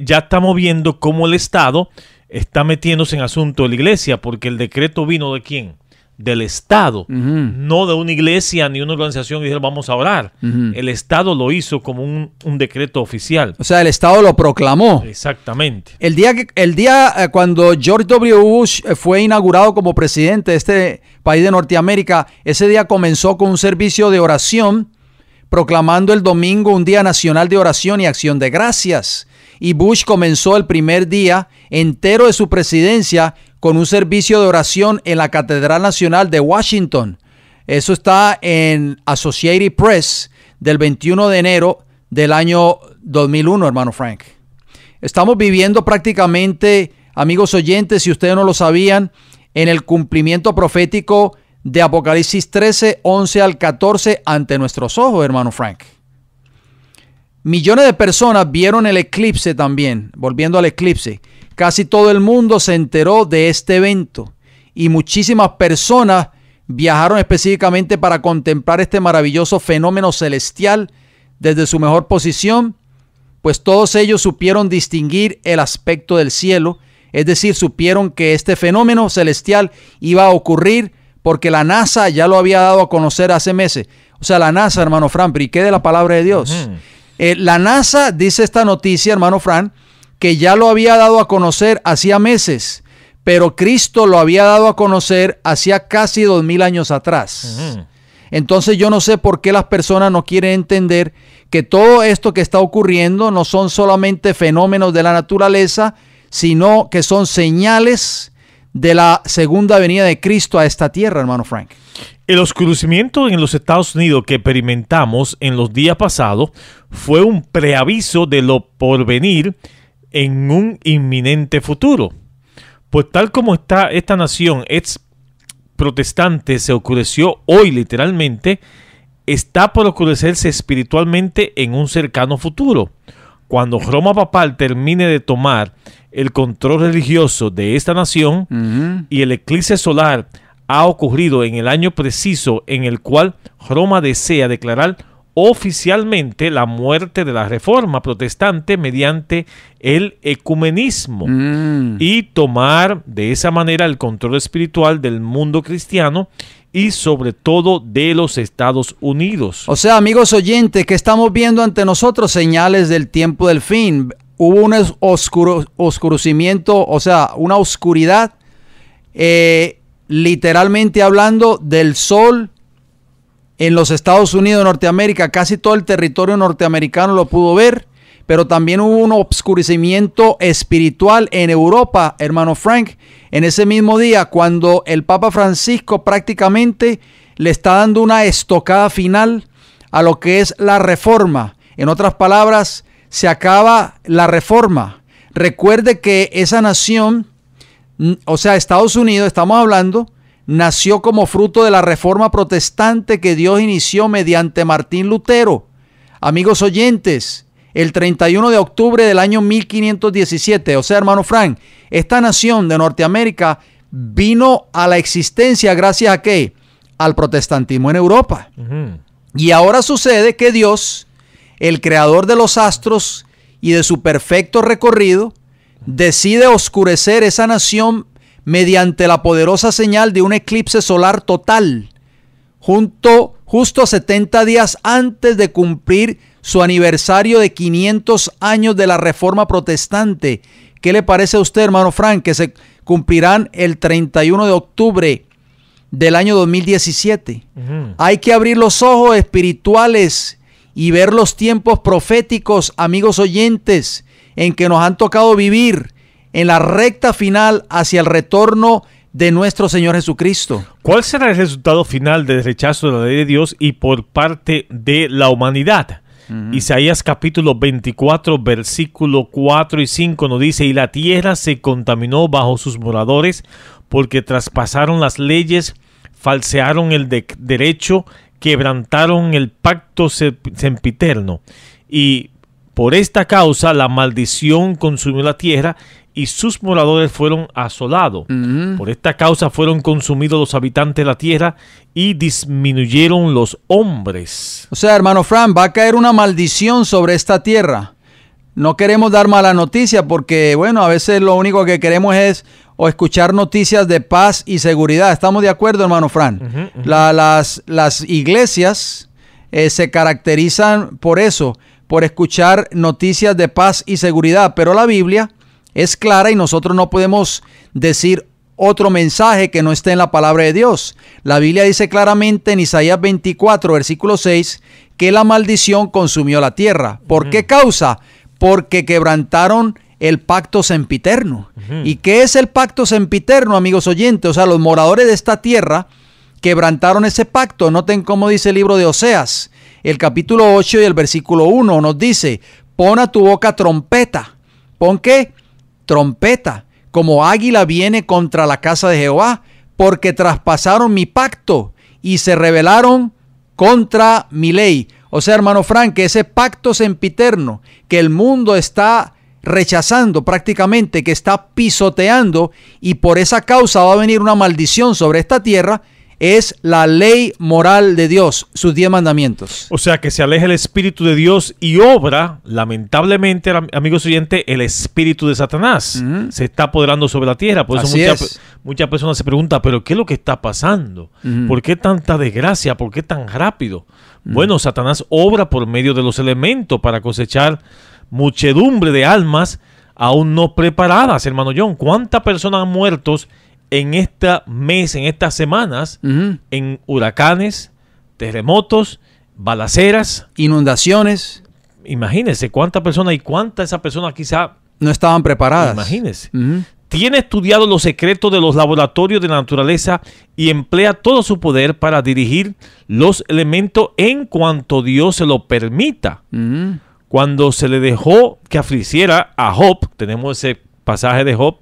ya estamos viendo cómo el Estado está metiéndose en asunto de la iglesia, porque el decreto vino ¿de quién? Del Estado, no de una iglesia ni una organización que dijeron vamos a orar. El Estado lo hizo como un decreto oficial. O sea, el Estado lo proclamó. Exactamente. El día cuando George W. Bush fue inaugurado como presidente de este país de Norteamérica, ese día comenzó con un servicio de oración, proclamando el domingo un día nacional de oración y acción de gracias. Y Bush comenzó el primer día entero de su presidencia con un servicio de oración en la Catedral Nacional de Washington. Eso está en Associated Press del 21 de enero del año 2001, hermano Frank. Estamos viviendo prácticamente, amigos oyentes, si ustedes no lo sabían, en el cumplimiento profético de Apocalipsis 13, 11 al 14 ante nuestros ojos, hermano Frank. Millones de personas vieron el eclipse también, volviendo al eclipse. Casi todo el mundo se enteró de este evento y muchísimas personas viajaron específicamente para contemplar este maravilloso fenómeno celestial desde su mejor posición, pues todos ellos supieron distinguir el aspecto del cielo, es decir, supieron que este fenómeno celestial iba a ocurrir porque la NASA ya lo había dado a conocer hace meses. O sea, la NASA, hermano Fran, pero ¿y qué de la palabra de Dios? La NASA dice esta noticia, hermano Fran, que ya lo había dado a conocer hacía meses, pero Cristo lo había dado a conocer hacía casi 2000 años atrás. Entonces yo no sé por qué las personas no quieren entender que todo esto que está ocurriendo no son solamente fenómenos de la naturaleza, sino que son señales de la segunda venida de Cristo a esta tierra, hermano Frank. El oscurecimiento en los Estados Unidos que experimentamos en los días pasados fue un preaviso de lo por venir en un inminente futuro. Pues tal como está esta nación ex protestante se oscureció hoy literalmente, está por oscurecerse espiritualmente en un cercano futuro. Cuando Roma papal termine de tomar el control religioso de esta nación y el eclipse solar ha ocurrido en el año preciso en el cual Roma desea declarar oficialmente la muerte de la reforma protestante mediante el ecumenismo y tomar de esa manera el control espiritual del mundo cristiano y sobre todo de los Estados Unidos. O sea, amigos oyentes, que estamos viendo ante nosotros señales del tiempo del fin. Hubo un oscurecimiento, o sea, una oscuridad, literalmente hablando, del sol en los Estados Unidos de Norteamérica. Casi todo el territorio norteamericano lo pudo ver, pero también hubo un oscurecimiento espiritual en Europa, hermano Frank, en ese mismo día, cuando el Papa Francisco prácticamente le está dando una estocada final a lo que es la reforma. En otras palabras, se acaba la reforma. Recuerde que esa nación, o sea, Estados Unidos, estamos hablando, nació como fruto de la reforma protestante que Dios inició mediante Martín Lutero Amigos oyentes, el 31 de octubre del año 1517, o sea, hermano Frank, esta nación de Norteamérica vino a la existencia gracias a ¿qué? Al protestantismo en Europa. Y ahora sucede que Dios, el creador de los astros y de su perfecto recorrido, decide oscurecer esa nación mediante la poderosa señal de un eclipse solar total, justo 70 días antes de cumplir su aniversario de 500 años de la Reforma Protestante. ¿Qué le parece a usted, hermano Frank, que se cumplirán el 31 de octubre del año 2017? Hay que abrir los ojos espirituales y ver los tiempos proféticos, amigos oyentes, en que nos han tocado vivir en la recta final hacia el retorno de nuestro Señor Jesucristo. ¿Cuál será el resultado final del rechazo de la ley de Dios y por parte de la humanidad? Isaías capítulo 24, versículo 4 y 5 nos dice: y la tierra se contaminó bajo sus moradores, porque traspasaron las leyes, falsearon el derecho, quebrantaron el pacto sempiterno. Y por esta causa la maldición consumió la tierra y sus moradores fueron asolados. Por esta causa fueron consumidos los habitantes de la tierra y disminuyeron los hombres. O sea, hermano Frank, va a caer una maldición sobre esta tierra. No queremos dar mala noticia porque, bueno, a veces lo único que queremos es o escuchar noticias de paz y seguridad. ¿Estamos de acuerdo, hermano Frank? Las iglesias se caracterizan por eso, por escuchar noticias de paz y seguridad, pero la Biblia es clara y nosotros no podemos decir otro mensaje que no esté en la palabra de Dios. La Biblia dice claramente en Isaías 24, versículo 6, que la maldición consumió la tierra. ¿Por qué causa? Porque quebrantaron el pacto sempiterno. ¿Y qué es el pacto sempiterno, amigos oyentes? O sea, los moradores de esta tierra quebrantaron ese pacto. Noten cómo dice el libro de Oseas, el capítulo 8 y el versículo 1 nos dice: pon a tu boca trompeta. ¿Pon qué? Trompeta, como águila viene contra la casa de Jehová, porque traspasaron mi pacto y se rebelaron contra mi ley. O sea, hermano Frank, que ese pacto sempiterno que el mundo está rechazando prácticamente, que está pisoteando, y por esa causa va a venir una maldición sobre esta tierra, es la ley moral de Dios, sus 10 mandamientos. O sea, que se aleja el Espíritu de Dios y obra, lamentablemente, amigos oyentes, el espíritu de Satanás. Se está apoderando sobre la tierra. Por eso muchas personas se preguntan, ¿pero qué es lo que está pasando? ¿Por qué tanta desgracia? ¿Por qué tan rápido? Bueno, Satanás obra por medio de los elementos para cosechar muchedumbre de almas aún no preparadas, hermano John. ¿Cuántas personas han muerto en este mes, en estas semanas, en huracanes, terremotos, balaceras, inundaciones? Imagínense cuántas personas y cuántas esas personas quizá no estaban preparadas. Imagínense. Tiene estudiado los secretos de los laboratorios de la naturaleza y emplea todo su poder para dirigir los elementos en cuanto Dios se lo permita. Cuando se le dejó que afligiera a Job, tenemos ese pasaje de Job,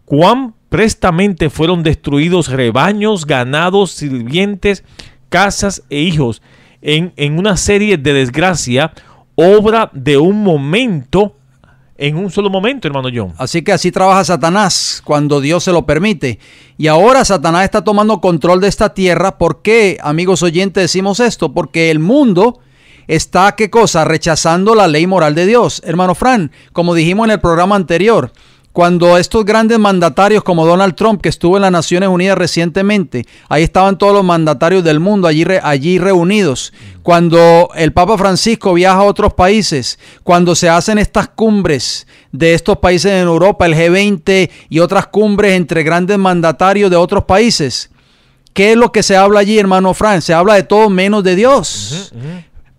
cuán prestamente fueron destruidos rebaños, ganados, sirvientes, casas e hijos, en una serie de desgracia, obra de un momento, en un solo momento, hermano John. Así que así trabaja Satanás cuando Dios se lo permite. Y ahora Satanás está tomando control de esta tierra. ¿Por qué, amigos oyentes, decimos esto? Porque el mundo está, ¿qué cosa? Rechazando la ley moral de Dios. Hermano Fran, como dijimos en el programa anterior, cuando estos grandes mandatarios como Donald Trump, que estuvo en las Naciones Unidas recientemente, ahí estaban todos los mandatarios del mundo allí reunidos. Cuando el Papa Francisco viaja a otros países, cuando se hacen estas cumbres de estos países en Europa, el G20 y otras cumbres entre grandes mandatarios de otros países, ¿qué es lo que se habla allí, hermano Fran? Se habla de todo menos de Dios.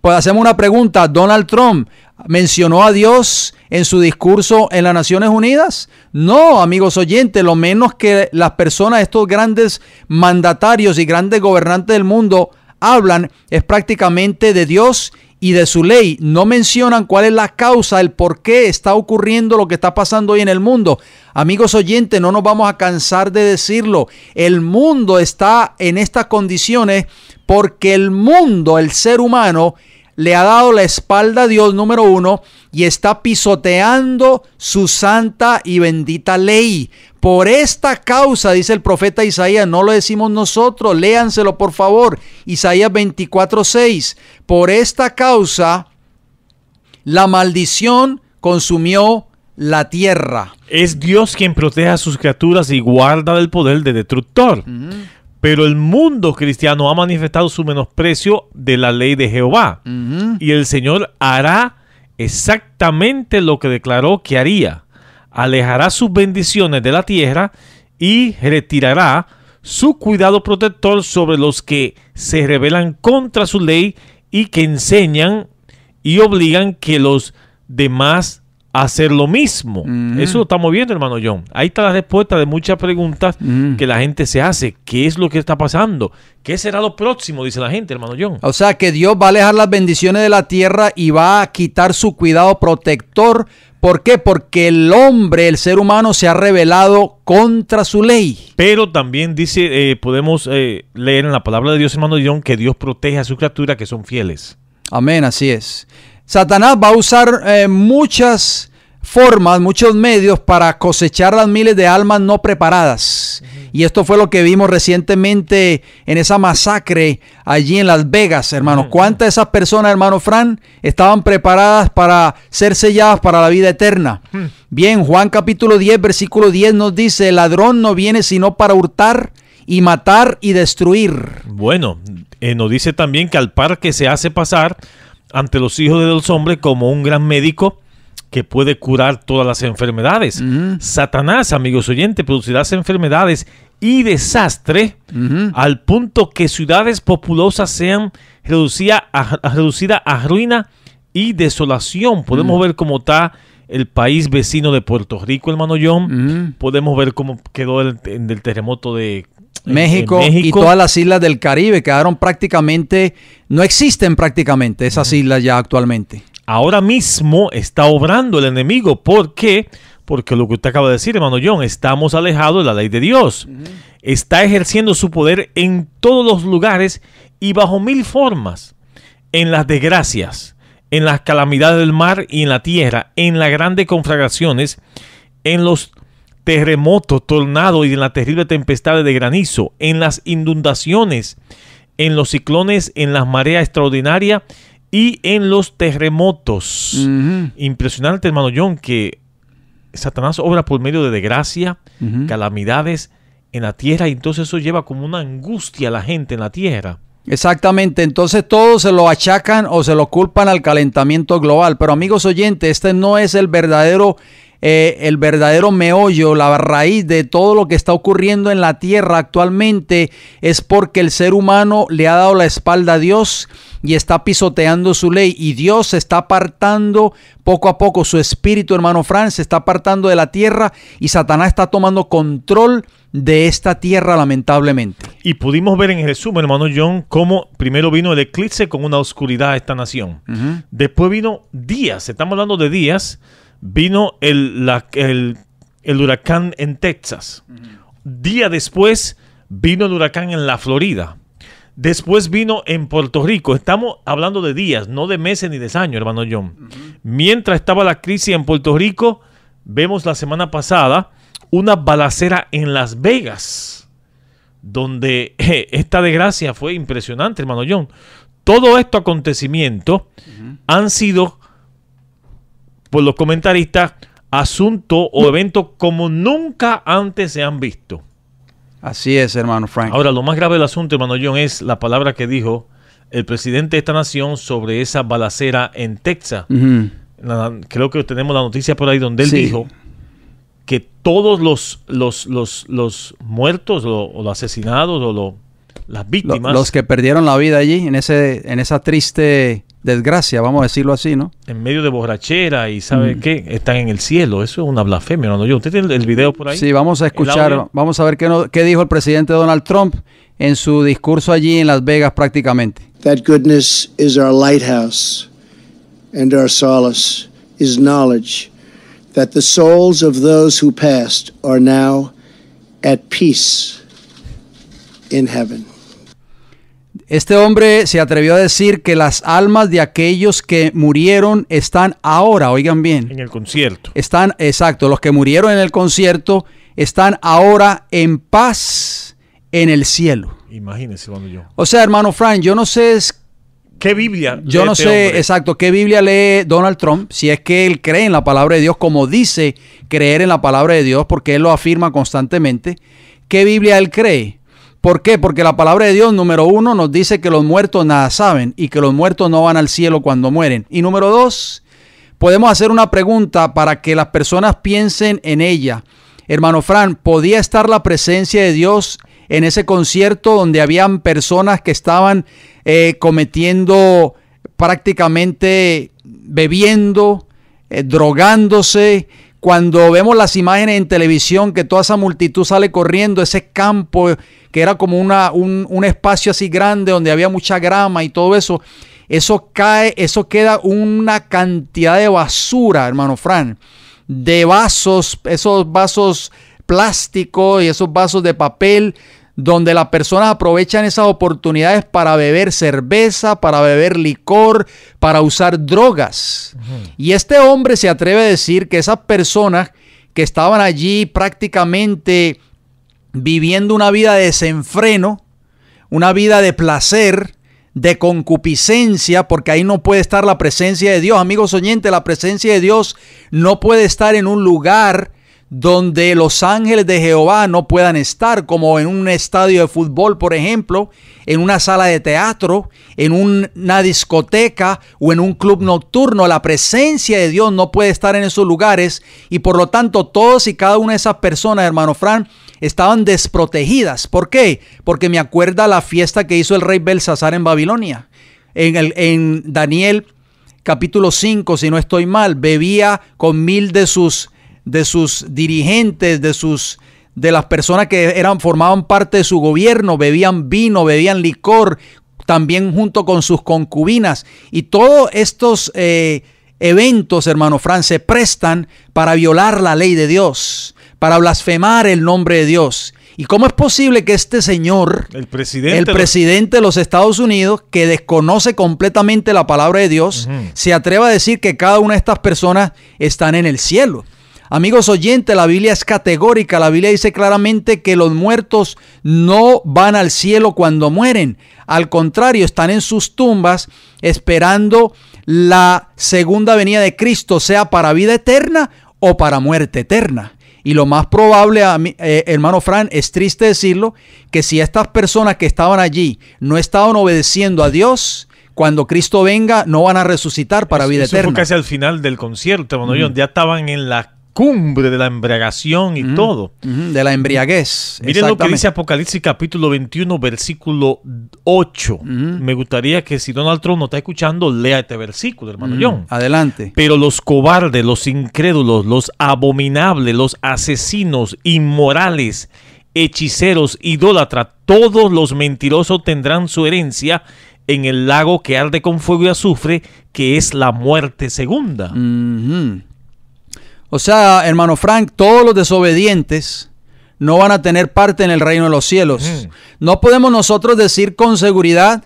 Pues hacemos una pregunta. ¿Donald Trump mencionó a Dios en su discurso en las Naciones Unidas? No, amigos oyentes, lo menos que las personas, estos grandes mandatarios y grandes gobernantes del mundo hablan es prácticamente de Dios y de su ley. No mencionan cuál es la causa, el por qué está ocurriendo lo que está pasando hoy en el mundo. Amigos oyentes, no nos vamos a cansar de decirlo. El mundo está en estas condiciones porque el mundo, el ser humano, le ha dado la espalda a Dios, número uno, y está pisoteando su santa y bendita ley. Por esta causa, dice el profeta Isaías, no lo decimos nosotros, léanselo por favor, Isaías 24:6. Por esta causa, la maldición consumió la tierra. Es Dios quien protege a sus criaturas y guarda del poder del destructor. Pero el mundo cristiano ha manifestado su menosprecio de la ley de Jehová. Y el Señor hará exactamente lo que declaró que haría. Alejará sus bendiciones de la tierra y retirará su cuidado protector sobre los que se rebelan contra su ley y que enseñan y obligan que los demás a hacer lo mismo. Eso lo estamos viendo, hermano John. Ahí está la respuesta de muchas preguntas que la gente se hace. ¿Qué es lo que está pasando? ¿Qué será lo próximo? Dice la gente, hermano John. O sea que Dios va a alejar las bendiciones de la tierra y va a quitar su cuidado protector. ¿Por qué? Porque el hombre, el ser humano, se ha rebelado contra su ley. Pero también dice, podemos leer en la palabra de Dios, hermano John, que Dios protege a sus criaturas que son fieles. Amén, así es. Satanás va a usar muchas formas, muchos medios para cosechar las miles de almas no preparadas. Y esto fue lo que vimos recientemente en esa masacre allí en Las Vegas, hermano. ¿Cuántas de esas personas, hermano Fran, estaban preparadas para ser selladas para la vida eterna? Bien, Juan capítulo 10, versículo 10 nos dice, el ladrón no viene sino para hurtar y matar y destruir. Bueno, nos dice también que al par que se hace pasar ante los hijos de los hombres como un gran médico que puede curar todas las enfermedades. Satanás, amigos oyentes, producirá enfermedades y desastre al punto que ciudades populosas sean reducidas a ruina y desolación. Podemos ver cómo está el país vecino de Puerto Rico, hermano John. Podemos ver cómo quedó el terremoto de México y todas las islas del Caribe quedaron prácticamente, no existen prácticamente esas islas ya actualmente. Ahora mismo está obrando el enemigo. ¿Por qué? Porque lo que usted acaba de decir, hermano John, estamos alejados de la ley de Dios. Está ejerciendo su poder en todos los lugares y bajo mil formas. En las desgracias, en las calamidades del mar y en la tierra, en las grandes conflagraciones, en los terremotos, tornados y en las terribles tempestades de granizo, en las inundaciones, en los ciclones, en las mareas extraordinarias y en los terremotos. Impresionante, hermano John, que Satanás obra por medio de desgracia, calamidades en la tierra, y entonces eso lleva como una angustia a la gente en la tierra. Exactamente, entonces todos se lo achacan o se lo culpan al calentamiento global, pero amigos oyentes, este no es el verdadero meollo, la raíz de todo lo que está ocurriendo en la tierra actualmente. Es porque el ser humano le ha dado la espalda a Dios y está pisoteando su ley, y Dios se está apartando poco a poco, su espíritu, hermano Fran, se está apartando de la tierra y Satanás está tomando control de esta tierra, lamentablemente. Y pudimos ver en resumen, hermano John, cómo primero vino el eclipse con una oscuridad a esta nación. Después vino días, estamos hablando de días. Vino el huracán en Texas. Día después vino el huracán en la Florida. Después vino en Puerto Rico. Estamos hablando de días, no de meses ni de años, hermano John. Mientras estaba la crisis en Puerto Rico, vemos la semana pasada una balacera en Las Vegas, donde esta desgracia fue impresionante, hermano John. Todos estos acontecimientos han sido, por los comentaristas, asuntos o eventos como nunca antes se han visto. Así es, hermano Frank. Ahora, lo más grave del asunto, hermano John, es la palabra que dijo el presidente de esta nación sobre esa balacera en Texas. Creo que tenemos la noticia por ahí donde él dijo que todos los muertos o los asesinados o las víctimas, los que perdieron la vida allí en esa triste desgracia, vamos a decirlo así, ¿no? En medio de borrachera y ¿sabe qué? Están en el cielo. Eso es una blasfemia, hermano. ¿Usted tiene el video por ahí? Sí, vamos a escuchar, vamos a ver qué dijo el presidente Donald Trump en su discurso allí en Las Vegas prácticamente. That goodness is our lighthouse, and our solace is knowledge that the souls of those who passed are now at peace in heaven. Este hombre se atrevió a decir que las almas de aquellos que murieron están ahora, oigan bien. En el concierto. Están, exacto, los que murieron en el concierto están ahora en paz en el cielo. Imagínese, hermano John. O sea, hermano Frank, yo no sé... ¿Qué Biblia? Yo no sé hombre? exacto qué Biblia lee Donald Trump, si es que él cree en la palabra de Dios como dice creer en la palabra de Dios, porque él lo afirma constantemente. ¿Qué Biblia él cree? ¿Por qué? Porque la palabra de Dios, número 1, nos dice que los muertos nada saben y que los muertos no van al cielo cuando mueren. Y número 2, podemos hacer una pregunta para que las personas piensen en ella. Hermano Frank, ¿podía estar la presencia de Dios en ese concierto donde habían personas que estaban cometiendo prácticamente, bebiendo, drogándose? Cuando vemos las imágenes en televisión que toda esa multitud sale corriendo, ese campo que era como un espacio así grande donde había mucha grama y todo eso, eso cae, eso queda una cantidad de basura, hermano Frank, de vasos, esos vasos plásticos y esos vasos de papel, donde las personas aprovechan esas oportunidades para beber cerveza, para beber licor, para usar drogas. Y este hombre se atreve a decir que esas personas que estaban allí prácticamente viviendo una vida de desenfreno, una vida de placer, de concupiscencia, porque ahí no puede estar la presencia de Dios. Amigos oyentes, la presencia de Dios no puede estar en un lugar donde los ángeles de Jehová no puedan estar, como en un estadio de fútbol, por ejemplo, en una sala de teatro, en una discoteca o en un club nocturno. La presencia de Dios no puede estar en esos lugares y por lo tanto todos y cada una de esas personas, hermano Fran, estaban desprotegidas. ¿Por qué? Porque me acuerda la fiesta que hizo el rey Belsasar en Babilonia. En Daniel capítulo 5, si no estoy mal, bebía con 1000 de sus dirigentes, de las personas que formaban parte de su gobierno, bebían vino, bebían licor, también junto con sus concubinas. Y todos estos eventos, hermano Fran, se prestan para violar la ley de Dios, para blasfemar el nombre de Dios. ¿Y cómo es posible que este señor, el presidente de los Estados Unidos, que desconoce completamente la palabra de Dios, se atreva a decir que cada una de estas personas están en el cielo? Amigos oyentes, la Biblia es categórica. La Biblia dice claramente que los muertos no van al cielo cuando mueren. Al contrario, están en sus tumbas esperando la segunda venida de Cristo, sea para vida eterna o para muerte eterna. Y lo más probable, hermano Fran, es triste decirlo, que si estas personas que estaban allí no estaban obedeciendo a Dios, cuando Cristo venga no van a resucitar para vida eterna. Eso fue casi al final del concierto, hermano John. Ya estaban en la cumbre de la embriagación y todo. De la embriaguez. Miren lo que dice Apocalipsis capítulo 21, versículo 8. Me gustaría que si Donald Trump no está escuchando, lea este versículo, hermano John. Adelante. Pero los cobardes, los incrédulos, los abominables, los asesinos, inmorales, hechiceros, idólatras, todos los mentirosos tendrán su herencia en el lago que arde con fuego y azufre, que es la muerte segunda. O sea, hermano Frank, todos los desobedientes no van a tener parte en el reino de los cielos. No podemos nosotros decir con seguridad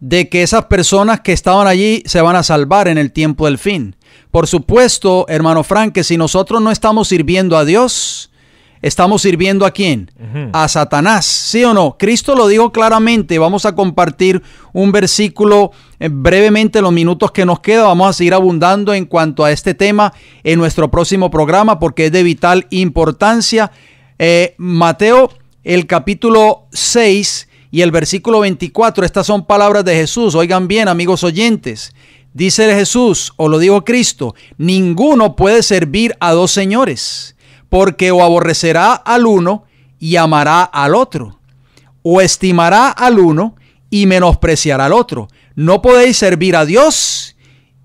de que esas personas que estaban allí se van a salvar en el tiempo del fin. Por supuesto, hermano Frank, que si nosotros no estamos sirviendo a Dios, ¿estamos sirviendo a quién? A Satanás, ¿sí o no? Cristo lo dijo claramente. Vamos a compartir un versículo brevemente en los minutos que nos queda. Vamos a seguir abundando en cuanto a este tema en nuestro próximo programa porque es de vital importancia. Mateo, el capítulo 6 y el versículo 24. Estas son palabras de Jesús. Oigan bien, amigos oyentes. Dice Jesús, o lo dijo Cristo, ninguno puede servir a dos señores, porque o aborrecerá al uno y amará al otro, o estimará al uno y menospreciará al otro. No podéis servir a Dios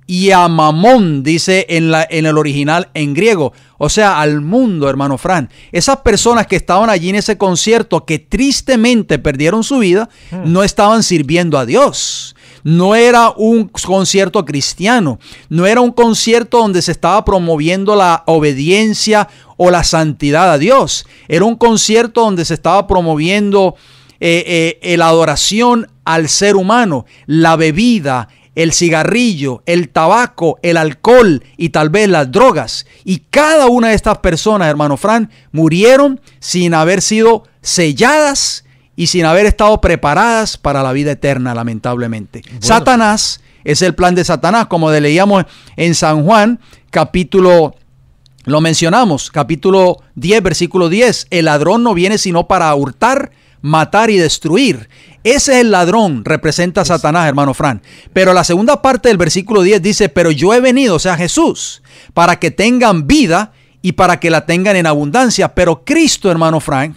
y a Mamón, dice en el original en griego. O sea, al mundo, hermano Fran. Esas personas que estaban allí en ese concierto, que tristemente perdieron su vida, no estaban sirviendo a Dios. No era un concierto cristiano, no era un concierto donde se estaba promoviendo la obediencia o la santidad a Dios. Era un concierto donde se estaba promoviendo la adoración al ser humano, la bebida, el cigarrillo, el tabaco, el alcohol y tal vez las drogas. Y cada una de estas personas, hermano Fran, murieron sin haber sido selladas y sin haber estado preparadas para la vida eterna, lamentablemente. Bueno. Satanás, es el plan de Satanás, como leíamos en San Juan, lo mencionamos, capítulo 10, versículo 10. El ladrón no viene sino para hurtar, matar y destruir. Ese es el ladrón, representa a Satanás, hermano Fran. Pero la segunda parte del versículo 10 dice, pero yo he venido, o sea Jesús, para que tengan vida y para que la tengan en abundancia. Pero Cristo, hermano Frank,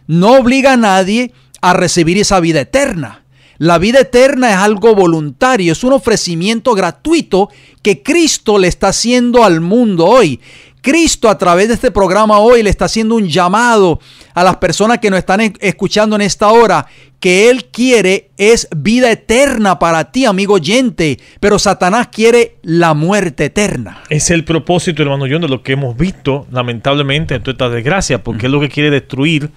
no obliga a nadie a recibir esa vida eterna. La vida eterna es algo voluntario, es un ofrecimiento gratuito que Cristo le está haciendo al mundo hoy. Cristo a través de este programa hoy le está haciendo un llamado a las personas que nos están escuchando en esta hora, que Él quiere es vida eterna para ti, amigo oyente, pero Satanás quiere la muerte eterna. Es el propósito, hermano John, de lo que hemos visto lamentablemente en toda esta desgracia, porque es lo que quiere destruir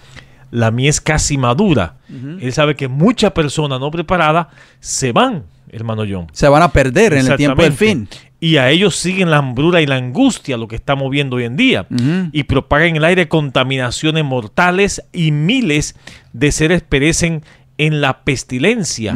la mies casi madura. Él sabe que muchas personas no preparadas se van, hermano John. Se van a perder en el tiempo del fin. Y a ellos siguen la hambruna y la angustia, lo que estamos viendo hoy en día. Y propagan en el aire contaminaciones mortales y miles de seres perecen en la pestilencia.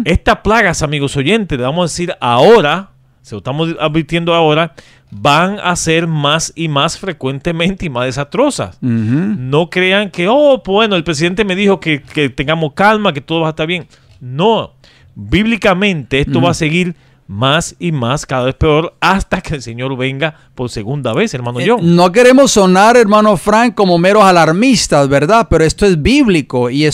Estas plagas, amigos oyentes, le vamos a decir ahora, se lo estamos advirtiendo ahora, van a ser más y más frecuentemente y más desastrosas. No crean que, bueno, el presidente me dijo que tengamos calma, que todo va a estar bien. No, bíblicamente esto va a seguir más y más, cada vez peor, hasta que el Señor venga por segunda vez, hermano John. No queremos sonar, hermano Frank, como meros alarmistas, ¿verdad? Pero esto es bíblico y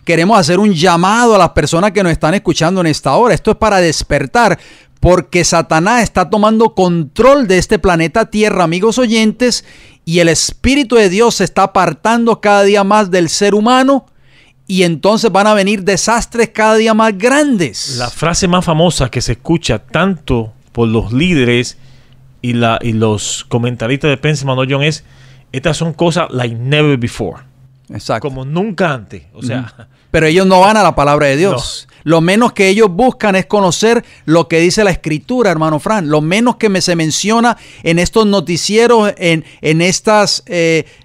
queremos hacer un llamado a las personas que nos están escuchando en esta hora. Esto es para despertar, porque Satanás está tomando control de este planeta Tierra, amigos oyentes, y el Espíritu de Dios se está apartando cada día más del ser humano. Y entonces van a venir desastres cada día más grandes. La frase más famosa que se escucha tanto por los líderes y los comentaristas de prensa, hermano John, es: estas son cosas like never before. Exacto. Como nunca antes. O sea, pero ellos no van a la palabra de Dios. No. Lo menos que ellos buscan es conocer lo que dice la Escritura, hermano Fran. Lo menos que se menciona en estos noticieros, en estas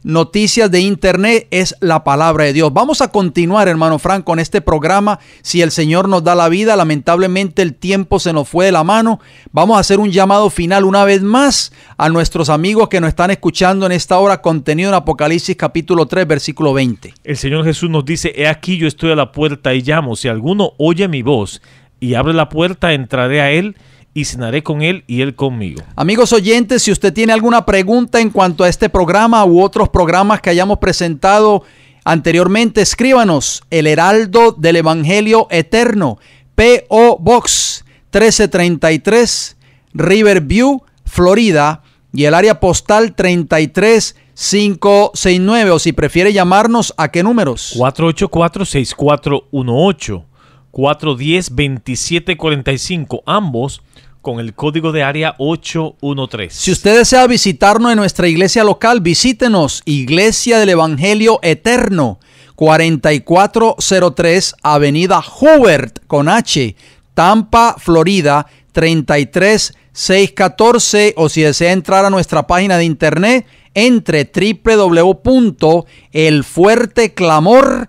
noticias de internet, es la palabra de Dios. Vamos a continuar, hermano Fran, con este programa. Si el Señor nos da la vida, lamentablemente el tiempo se nos fue de la mano. Vamos a hacer un llamado final una vez más a nuestros amigos que nos están escuchando en esta hora, contenido en Apocalipsis capítulo 3, versículo 20. El Señor Jesús nos dice: he aquí yo estoy a la puerta y llamo. Si alguno oye mi voz y abre la puerta, entraré a él y cenaré con él y él conmigo. Amigos oyentes, si usted tiene alguna pregunta en cuanto a este programa u otros programas que hayamos presentado anteriormente, escríbanos: El Heraldo del Evangelio Eterno, P.O. Box 1333, Riverview, Florida, y el área postal 33569. O si prefiere llamarnos, ¿a qué números? 484-6418, 410-2745, ambos con el código de área 813. Si usted desea visitarnos en nuestra iglesia local, visítenos: Iglesia del Evangelio Eterno, 4403 Avenida Hubert con H, Tampa, Florida 33614. O si desea entrar a nuestra página de internet, entre www.elfuerteclamor.org.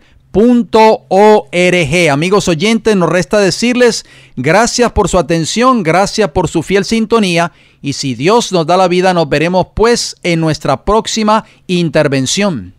Amigos oyentes, nos resta decirles gracias por su atención, gracias por su fiel sintonía, y si Dios nos da la vida, nos veremos pues en nuestra próxima intervención.